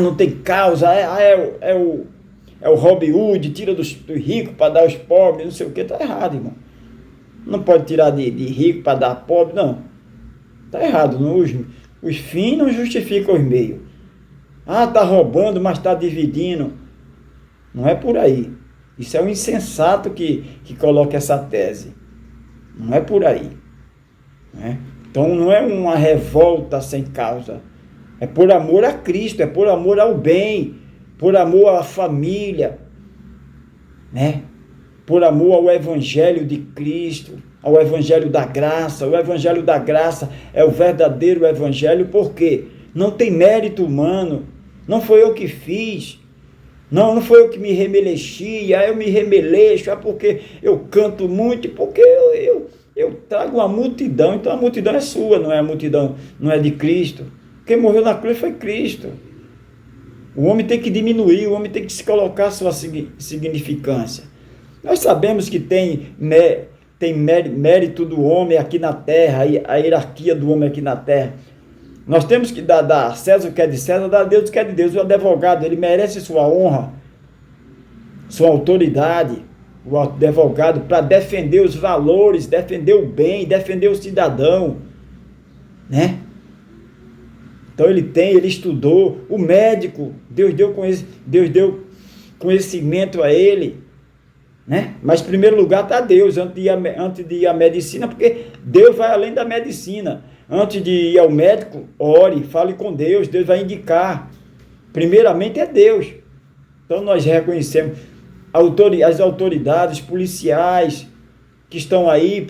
Não tem causa, é o Robin Hood, tira dos ricos para dar aos pobres, não sei o que. Está errado, irmão. Não pode tirar de rico para dar a pobre, não. Está errado. Os fins não justificam os meios. Está roubando, mas está dividindo. Não é por aí. Isso é um insensato que coloca essa tese. Não é por aí. Né? Então não é uma revolta sem causa. É por amor a Cristo, é por amor ao bem, por amor à família, né? Por amor ao Evangelho de Cristo, ao Evangelho da graça. O Evangelho da graça é o verdadeiro Evangelho, porque não tem mérito humano, não foi eu que fiz, não foi eu que me remelexi, eu me remeleixo, porque eu canto muito, porque eu trago uma multidão. Então a multidão é sua, não é a multidão, não é de Cristo. Quem morreu na cruz foi Cristo. O homem tem que diminuir, o homem tem que se colocar a sua significância. Nós sabemos que tem mérito do homem aqui na terra, a hierarquia do homem aqui na terra. Nós temos que dar a César o que é de César, dar a Deus o que é de Deus. O advogado, ele merece sua honra, sua autoridade, o advogado, para defender os valores, defender o bem, defender o cidadão, né? Então ele estudou. O médico, Deus deu conhecimento a ele, né? Mas em primeiro lugar está Deus, antes de ir à medicina, porque Deus vai além da medicina. Antes de ir ao médico, ore, fale com Deus, Deus vai indicar. Primeiramente é Deus. Então nós reconhecemos as autoridades policiais que estão aí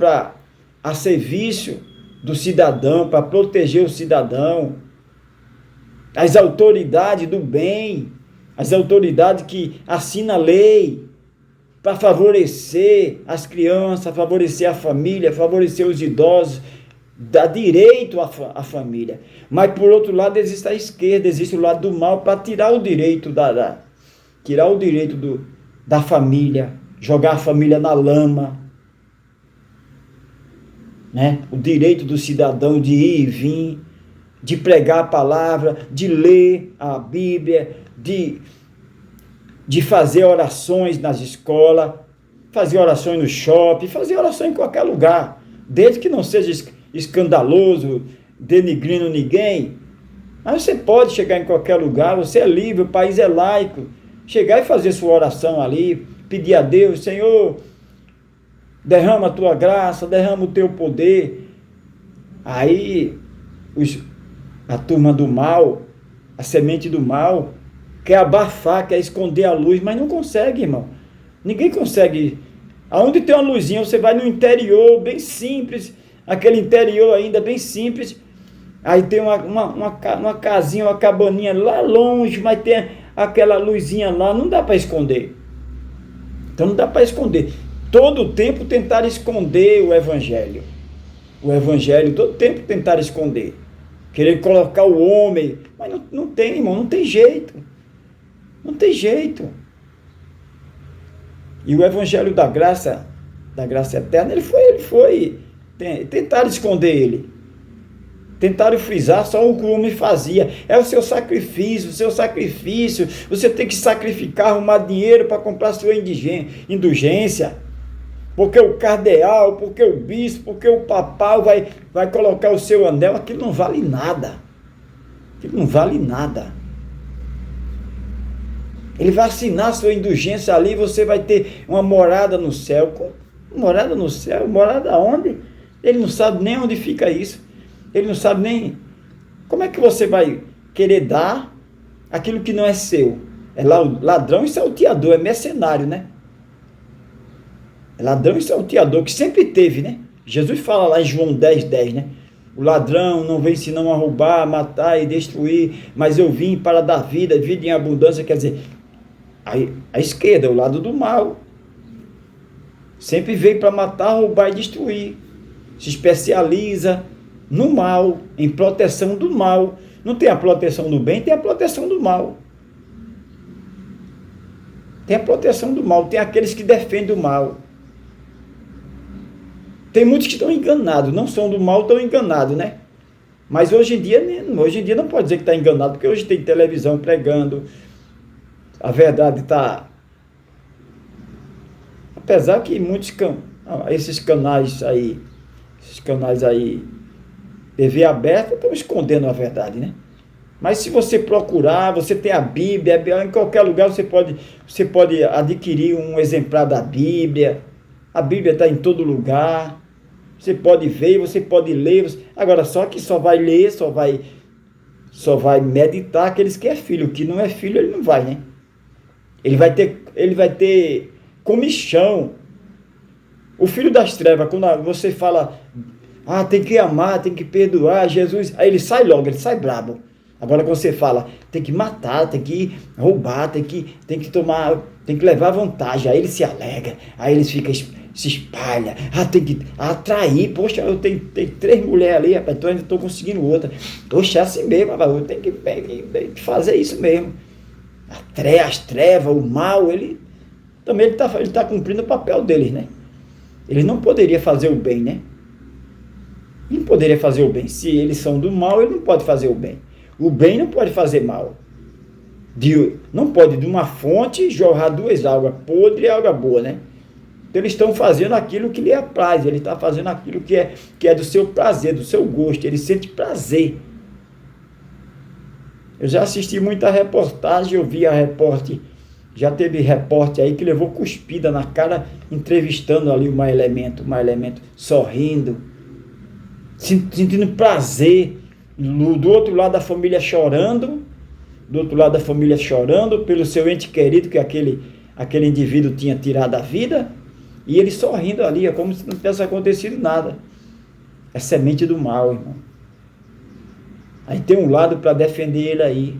a serviço do cidadão, para proteger o cidadão. As autoridades do bem, as autoridades que assinam a lei para favorecer as crianças, favorecer a família, favorecer os idosos, dar direito à família. Mas, por outro lado, existe a esquerda, existe o lado do mal para tirar o direito da família, jogar a família na lama, né? O direito do cidadão de ir e vir. de pregar a palavra, de ler a Bíblia, de fazer orações nas escolas, fazer orações no shopping, fazer orações em qualquer lugar, desde que não seja escandaloso, denigrindo ninguém. Mas você pode chegar em qualquer lugar, você é livre, o país é laico, chegar e fazer sua oração ali, pedir a Deus: Senhor, derrama a tua graça, derrama o teu poder. Aí a turma do mal, a semente do mal, quer abafar, quer esconder a luz, mas não consegue, irmão. Ninguém consegue. Aonde tem uma luzinha, você vai no interior, bem simples, aquele interior ainda bem simples, aí tem uma casinha, uma cabaninha lá longe, mas tem aquela luzinha lá, não dá para esconder. Então não dá para esconder. Todo o tempo tentaram esconder o Evangelho. O Evangelho, todo o tempo tentaram esconder. Querer colocar o homem, mas não tem, irmão, não tem jeito. Não tem jeito. E o Evangelho da graça eterna, ele foi tentaram esconder ele. Tentaram frisar só o que o homem fazia. É o seu sacrifício, Você tem que sacrificar, arrumar dinheiro para comprar sua indulgência. Porque o cardeal, porque o bispo, porque o papal vai colocar o seu anel. Aquilo não vale nada. Aquilo não vale nada. Ele vai assinar sua indulgência ali, você vai ter uma morada no céu. Morada no céu? Morada onde? Ele não sabe nem onde fica isso. Ele não sabe nem... Como é que você vai querer dar aquilo que não é seu? É ladrão e salteador, é mercenário, né? É ladrão e salteador, que sempre teve, né? Jesus fala lá em João 10:10, né? O ladrão não vem senão a roubar, matar e destruir, mas eu vim para dar vida em abundância. Quer dizer, a esquerda, o lado do mal, sempre veio para matar, roubar e destruir. Se especializa no mal, em proteção do mal. Não tem a proteção do bem, tem a proteção do mal. Tem a proteção do mal, tem aqueles que defendem o mal. Tem muitos que estão enganados, não são do mal, estão enganados, né? Mas hoje em dia não pode dizer que está enganado, porque hoje tem televisão pregando, a verdade está... Apesar que esses canais aí, TV aberta, estão escondendo a verdade, né? Mas se você procurar, você tem a Bíblia, em qualquer lugar você pode adquirir um exemplar da Bíblia. A Bíblia está em todo lugar. Você pode ver, você pode ler. Agora, só que só vai ler, só vai meditar aqueles que é filho. O que não é filho, ele não vai, né? Ele vai ter comichão. O filho das trevas, quando você fala, tem que amar, tem que perdoar, Jesus, aí ele sai logo, ele sai brabo. Agora quando você fala, tem que matar, tem que roubar, tem que levar vantagem, aí ele se alegra, aí eles ficam, se espalha, tem que atrair, poxa, eu tenho 3 mulheres ali, rapaz, então ainda estou conseguindo outra, poxa, é assim mesmo, rapaz, eu tenho que fazer isso mesmo. As trevas, o mal, ele está cumprindo o papel deles, né? Ele não poderia fazer o bem, né? Ele não poderia fazer o bem. Se eles são do mal, ele não pode fazer o bem. O bem não pode fazer mal. Não pode de uma fonte jorrar 2 águas, podre e água boa, né? Então eles estão fazendo aquilo que lhe apraz, ele está fazendo aquilo que é do seu prazer, do seu gosto, ele sente prazer. Eu já assisti muita reportagem, eu vi a repórter, já teve repórter aí que levou cuspida na cara, entrevistando ali o mais elemento, sorrindo, sentindo prazer, do outro lado da família chorando, pelo seu ente querido que aquele indivíduo tinha tirado a vida, e ele sorrindo ali, é como se não tivesse acontecido nada. É semente do mal, irmão. Aí tem um lado para defender ele aí,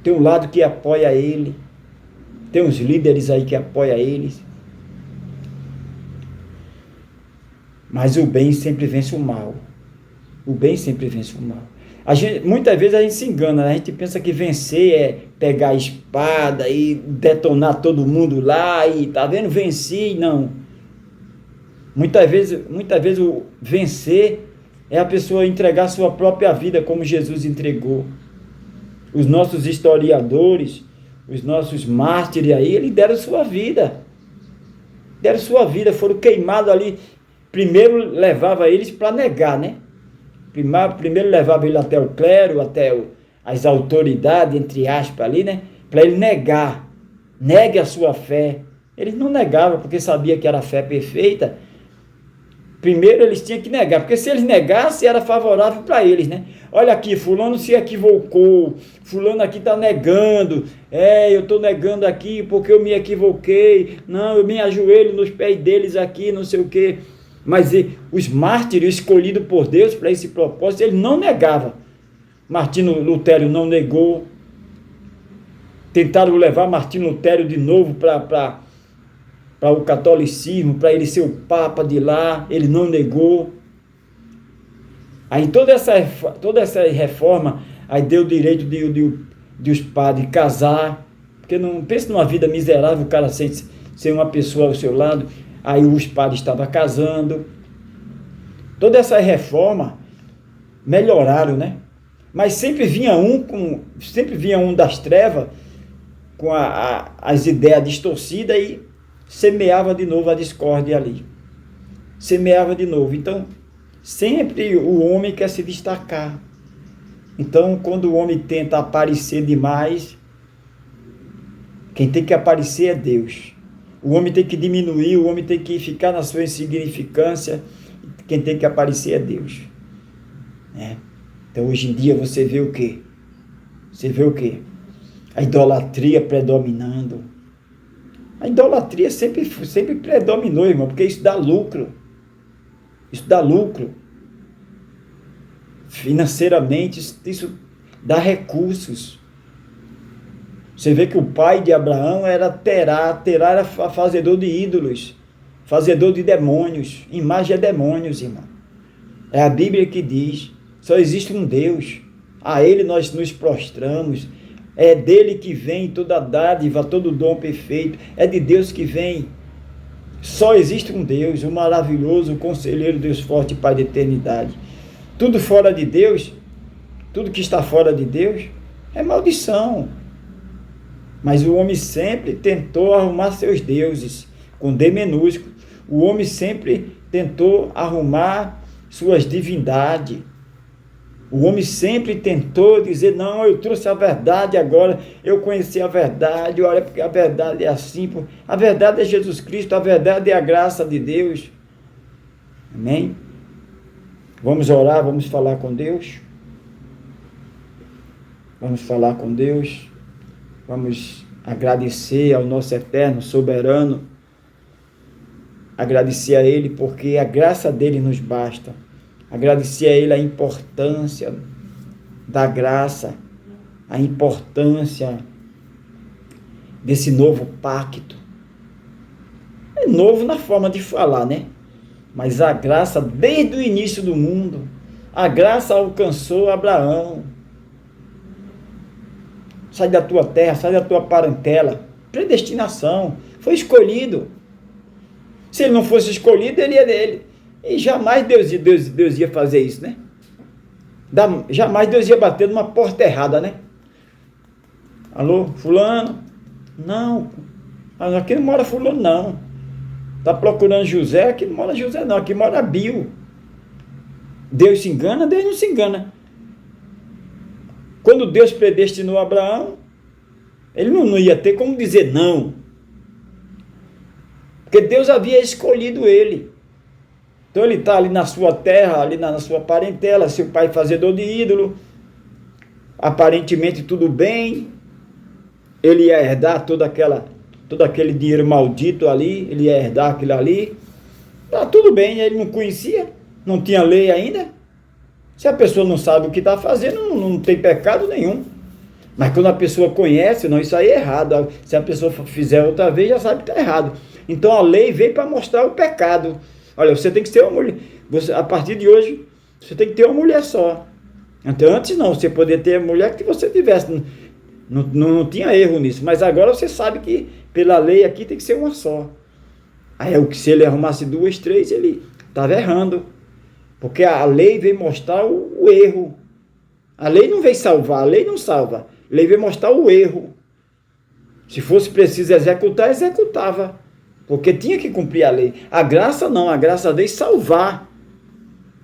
tem um lado que apoia ele, tem uns líderes aí que apoiam eles, mas o bem sempre vence o mal. O bem sempre vence o mal. Muitas vezes a gente se engana, né? A gente pensa que vencer é pegar a espada e detonar todo mundo lá e, tá vendo, venci, não. Muitas vezes o vencer É a pessoa entregar sua própria vida como Jesus entregou. Os nossos historiadores, os nossos mártires aí, eles deram sua vida. Deram sua vida, foram queimados ali. Primeiro levava eles para negar, né? Primeiro levava ele até o clero, até as autoridades, entre aspas, ali, né? Para ele negar. Negue a sua fé. Eles não negavam, porque sabia que era a fé perfeita. Primeiro eles tinham que negar, porque se eles negassem, era favorável para eles, né? Olha aqui, fulano se equivocou, fulano aqui está negando, eu estou negando aqui porque eu me equivoquei, não, eu me ajoelho nos pés deles aqui, não sei o quê. Mas os mártires escolhidos por Deus para esse propósito, ele não negava. Martinho Lutero não negou. Tentaram levar Martinho Lutero de novo para o catolicismo, para ele ser o papa de lá, ele não negou. Aí toda essa reforma, aí deu o direito de os padres casar, porque não pense numa vida miserável, o cara sem uma pessoa ao seu lado. Aí os padres estavam casando. Toda essa reforma melhoraram, né? Mas sempre vinha um das trevas com as ideias distorcidas e semeava de novo a discórdia ali. Semeava de novo. Então, sempre o homem quer se destacar. Então, quando o homem tenta aparecer demais, quem tem que aparecer é Deus. O homem tem que diminuir, o homem tem que ficar na sua insignificância. Quem tem que aparecer é Deus. Então, hoje em dia, você vê o quê? Você vê o quê? A idolatria predominando. A idolatria sempre predominou, irmão, porque isso dá lucro. Isso dá lucro. Financeiramente, isso dá recursos. Você vê que o pai de Abraão era Terá. Terá era fazedor de ídolos, fazedor de demônios. Imagem é demônios, irmão. É a Bíblia que diz, só existe um Deus. A Ele nós nos prostramos. É dele que vem toda dádiva, todo dom perfeito. É de Deus que vem. Só existe um Deus, o maravilhoso, o conselheiro, Deus forte, Pai da eternidade. Tudo fora de Deus, tudo que está fora de Deus, é maldição. Mas o homem sempre tentou arrumar seus deuses, com D minúsculo. O homem sempre tentou arrumar suas divindades. O homem sempre tentou dizer, não, eu trouxe a verdade agora, eu conheci a verdade, olha, porque a verdade é assim, a verdade é Jesus Cristo, a verdade é a graça de Deus. Amém? Vamos orar, vamos falar com Deus. Vamos falar com Deus. Vamos agradecer ao nosso eterno, soberano. Agradecer a Ele, porque a graça dele nos basta. Agradecer a Ele a importância da graça, a importância desse novo pacto. É novo na forma de falar, né? Mas a graça, desde o início do mundo, a graça alcançou Abraão. Sai da tua terra, sai da tua parentela. Predestinação, foi escolhido. Se ele não fosse escolhido, ele ia dele. E jamais Deus ia fazer isso, né? Jamais Deus ia bater numa porta errada, né? Alô, fulano? Não, aqui não mora fulano, não. Está procurando José, aqui não mora José, não. Aqui mora Bio. Deus se engana? Deus não se engana. Quando Deus predestinou Abraão, ele não ia ter como dizer não. Porque Deus havia escolhido ele. Então ele está ali na sua terra, ali na sua parentela, seu pai fazedor de ídolo, aparentemente tudo bem, ele ia herdar todo aquele dinheiro maldito ali, ele ia herdar aquilo ali, tá tudo bem, ele não conhecia, não tinha lei ainda. Se a pessoa não sabe o que está fazendo, não tem pecado nenhum. Mas quando a pessoa conhece, não, isso aí é errado. Se a pessoa fizer outra vez, já sabe que está errado. Então a lei veio para mostrar o pecado. Olha, você tem que ser uma mulher. A partir de hoje, você tem que ter uma mulher só. Então, antes não, você podia ter a mulher que você tivesse. Não tinha erro nisso. Mas agora você sabe que pela lei aqui tem que ser uma só. Aí se ele arrumasse 2, 3, ele estava errando. Porque a lei veio mostrar o erro. A lei não veio salvar, a lei não salva. A lei veio mostrar o erro. Se fosse preciso executar, executava. Porque tinha que cumprir a lei. A graça não, a graça veio salvar.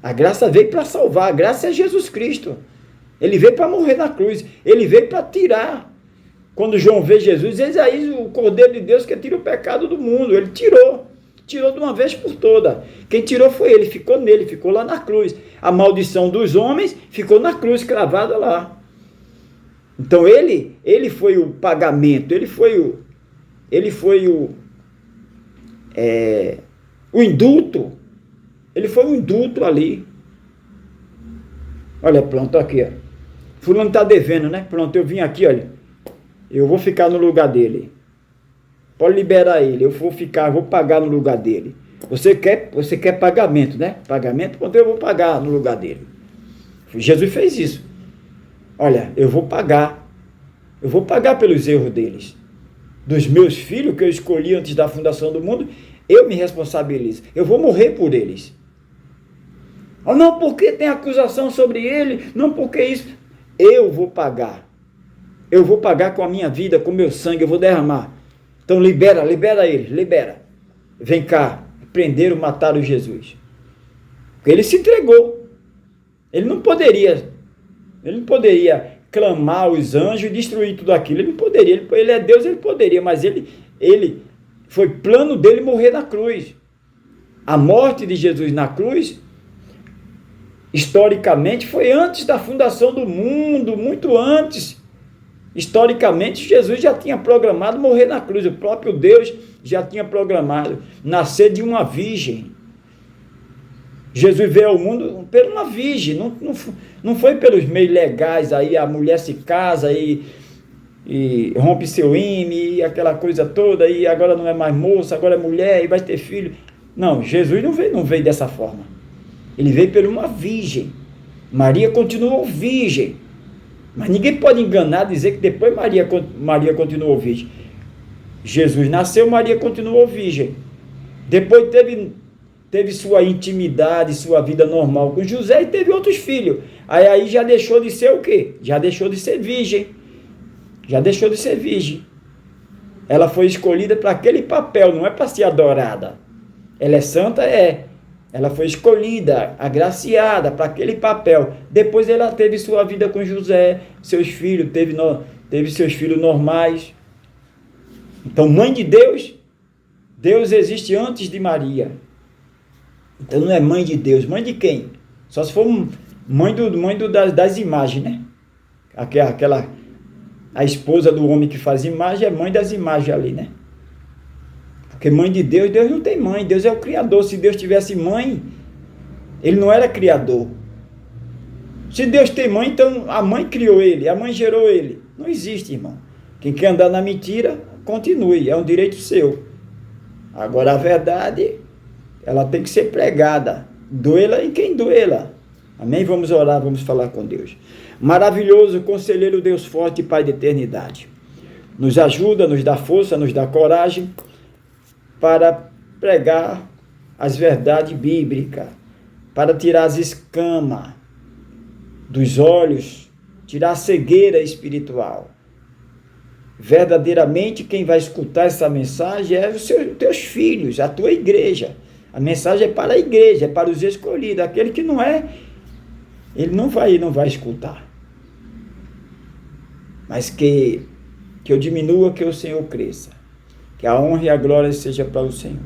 A graça veio para salvar. A graça é Jesus Cristo. Ele veio para morrer na cruz. Ele veio para tirar. Quando João vê Jesus, eis aí o Cordeiro de Deus que tira o pecado do mundo. Ele tirou. Tirou de uma vez por toda. Quem tirou foi ele, ficou nele, ficou lá na cruz. A maldição dos homens ficou na cruz, cravada lá. Então ele foi o pagamento, ele foi o indulto. Ele foi o indulto ali. Olha, pronto, aqui, ó. Fulano está devendo, né? Pronto, eu vim aqui, olha. Eu vou ficar no lugar dele. Pode liberar ele, eu vou pagar no lugar dele. Você quer pagamento, né? Pagamento, pronto, eu vou pagar no lugar dele. Jesus fez isso. Olha, eu vou pagar pelos erros deles. Dos meus filhos que eu escolhi antes da fundação do mundo, eu me responsabilizo. Eu vou morrer por eles. Oh, não, porque tem acusação sobre ele, não porque isso. Eu vou pagar. Eu vou pagar com a minha vida, com o meu sangue, eu vou derramar. Então libera eles, libera. Vem cá, prenderam, mataram Jesus. Porque ele se entregou. Ele não poderia clamar os anjos e destruir tudo aquilo. Ele não poderia, ele é Deus, ele poderia, mas ele foi plano dele morrer na cruz. A morte de Jesus na cruz, historicamente, foi antes da fundação do mundo, muito antes. Historicamente, Jesus já tinha programado morrer na cruz. O próprio Deus já tinha programado nascer de uma virgem. Jesus veio ao mundo por uma virgem. Não foi pelos meios legais. Aí a mulher se casa e rompe seu ímã e aquela coisa toda. E agora não é mais moça, agora é mulher e vai ter filho. Não, Jesus não veio dessa forma. Ele veio por uma virgem. Maria continuou virgem. Mas ninguém pode enganar, dizer que depois Maria continuou virgem. Jesus nasceu, Maria continuou virgem. Depois teve sua intimidade, sua vida normal com José e teve outros filhos. Aí já deixou de ser o quê? Já deixou de ser virgem. Já deixou de ser virgem. Ela foi escolhida para aquele papel, não é para ser adorada. Ela é santa, é. Ela foi escolhida, agraciada para aquele papel. Depois ela teve sua vida com José, seus filhos, teve seus filhos normais. Então, mãe de Deus, Deus existe antes de Maria. Então não é mãe de Deus, mãe de quem? Só se for mãe das imagens, né? A esposa do homem que faz imagem é mãe das imagens ali, né? Porque mãe de Deus, Deus não tem mãe, Deus é o Criador. Se Deus tivesse mãe, ele não era Criador. Se Deus tem mãe, então a mãe criou ele, a mãe gerou ele. Não existe, irmão. Quem quer andar na mentira, continue, é um direito seu. Agora a verdade, ela tem que ser pregada. Doê-la em quem doê-la. Amém? Vamos orar, vamos falar com Deus. Maravilhoso, conselheiro Deus forte e Pai de eternidade. Nos ajuda, nos dá força, nos dá coragem para pregar as verdades bíblicas, para tirar as escamas dos olhos, tirar a cegueira espiritual. Verdadeiramente, quem vai escutar essa mensagem é os teus filhos, a tua igreja. A mensagem é para a igreja, é para os escolhidos. Aquele que não é, ele não vai escutar. Mas que eu diminua, que o Senhor cresça. Que a honra e a glória seja para o Senhor.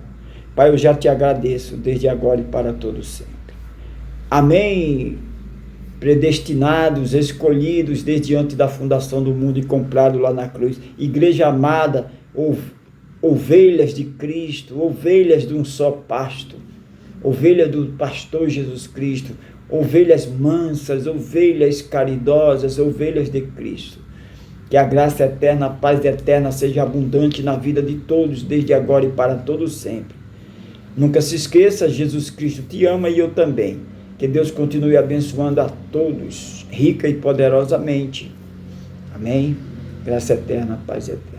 Pai, eu já te agradeço desde agora e para todo sempre. Amém. Predestinados, escolhidos desde antes da fundação do mundo e comprados lá na cruz. Igreja amada, ovelhas de Cristo, ovelhas de um só pasto. Ovelha do pastor Jesus Cristo. Ovelhas mansas, ovelhas caridosas, ovelhas de Cristo. Que a graça eterna, a paz eterna seja abundante na vida de todos, desde agora e para todo sempre. Nunca se esqueça, Jesus Cristo te ama e eu também. Que Deus continue abençoando a todos, rica e poderosamente. Amém? Graça eterna, paz eterna.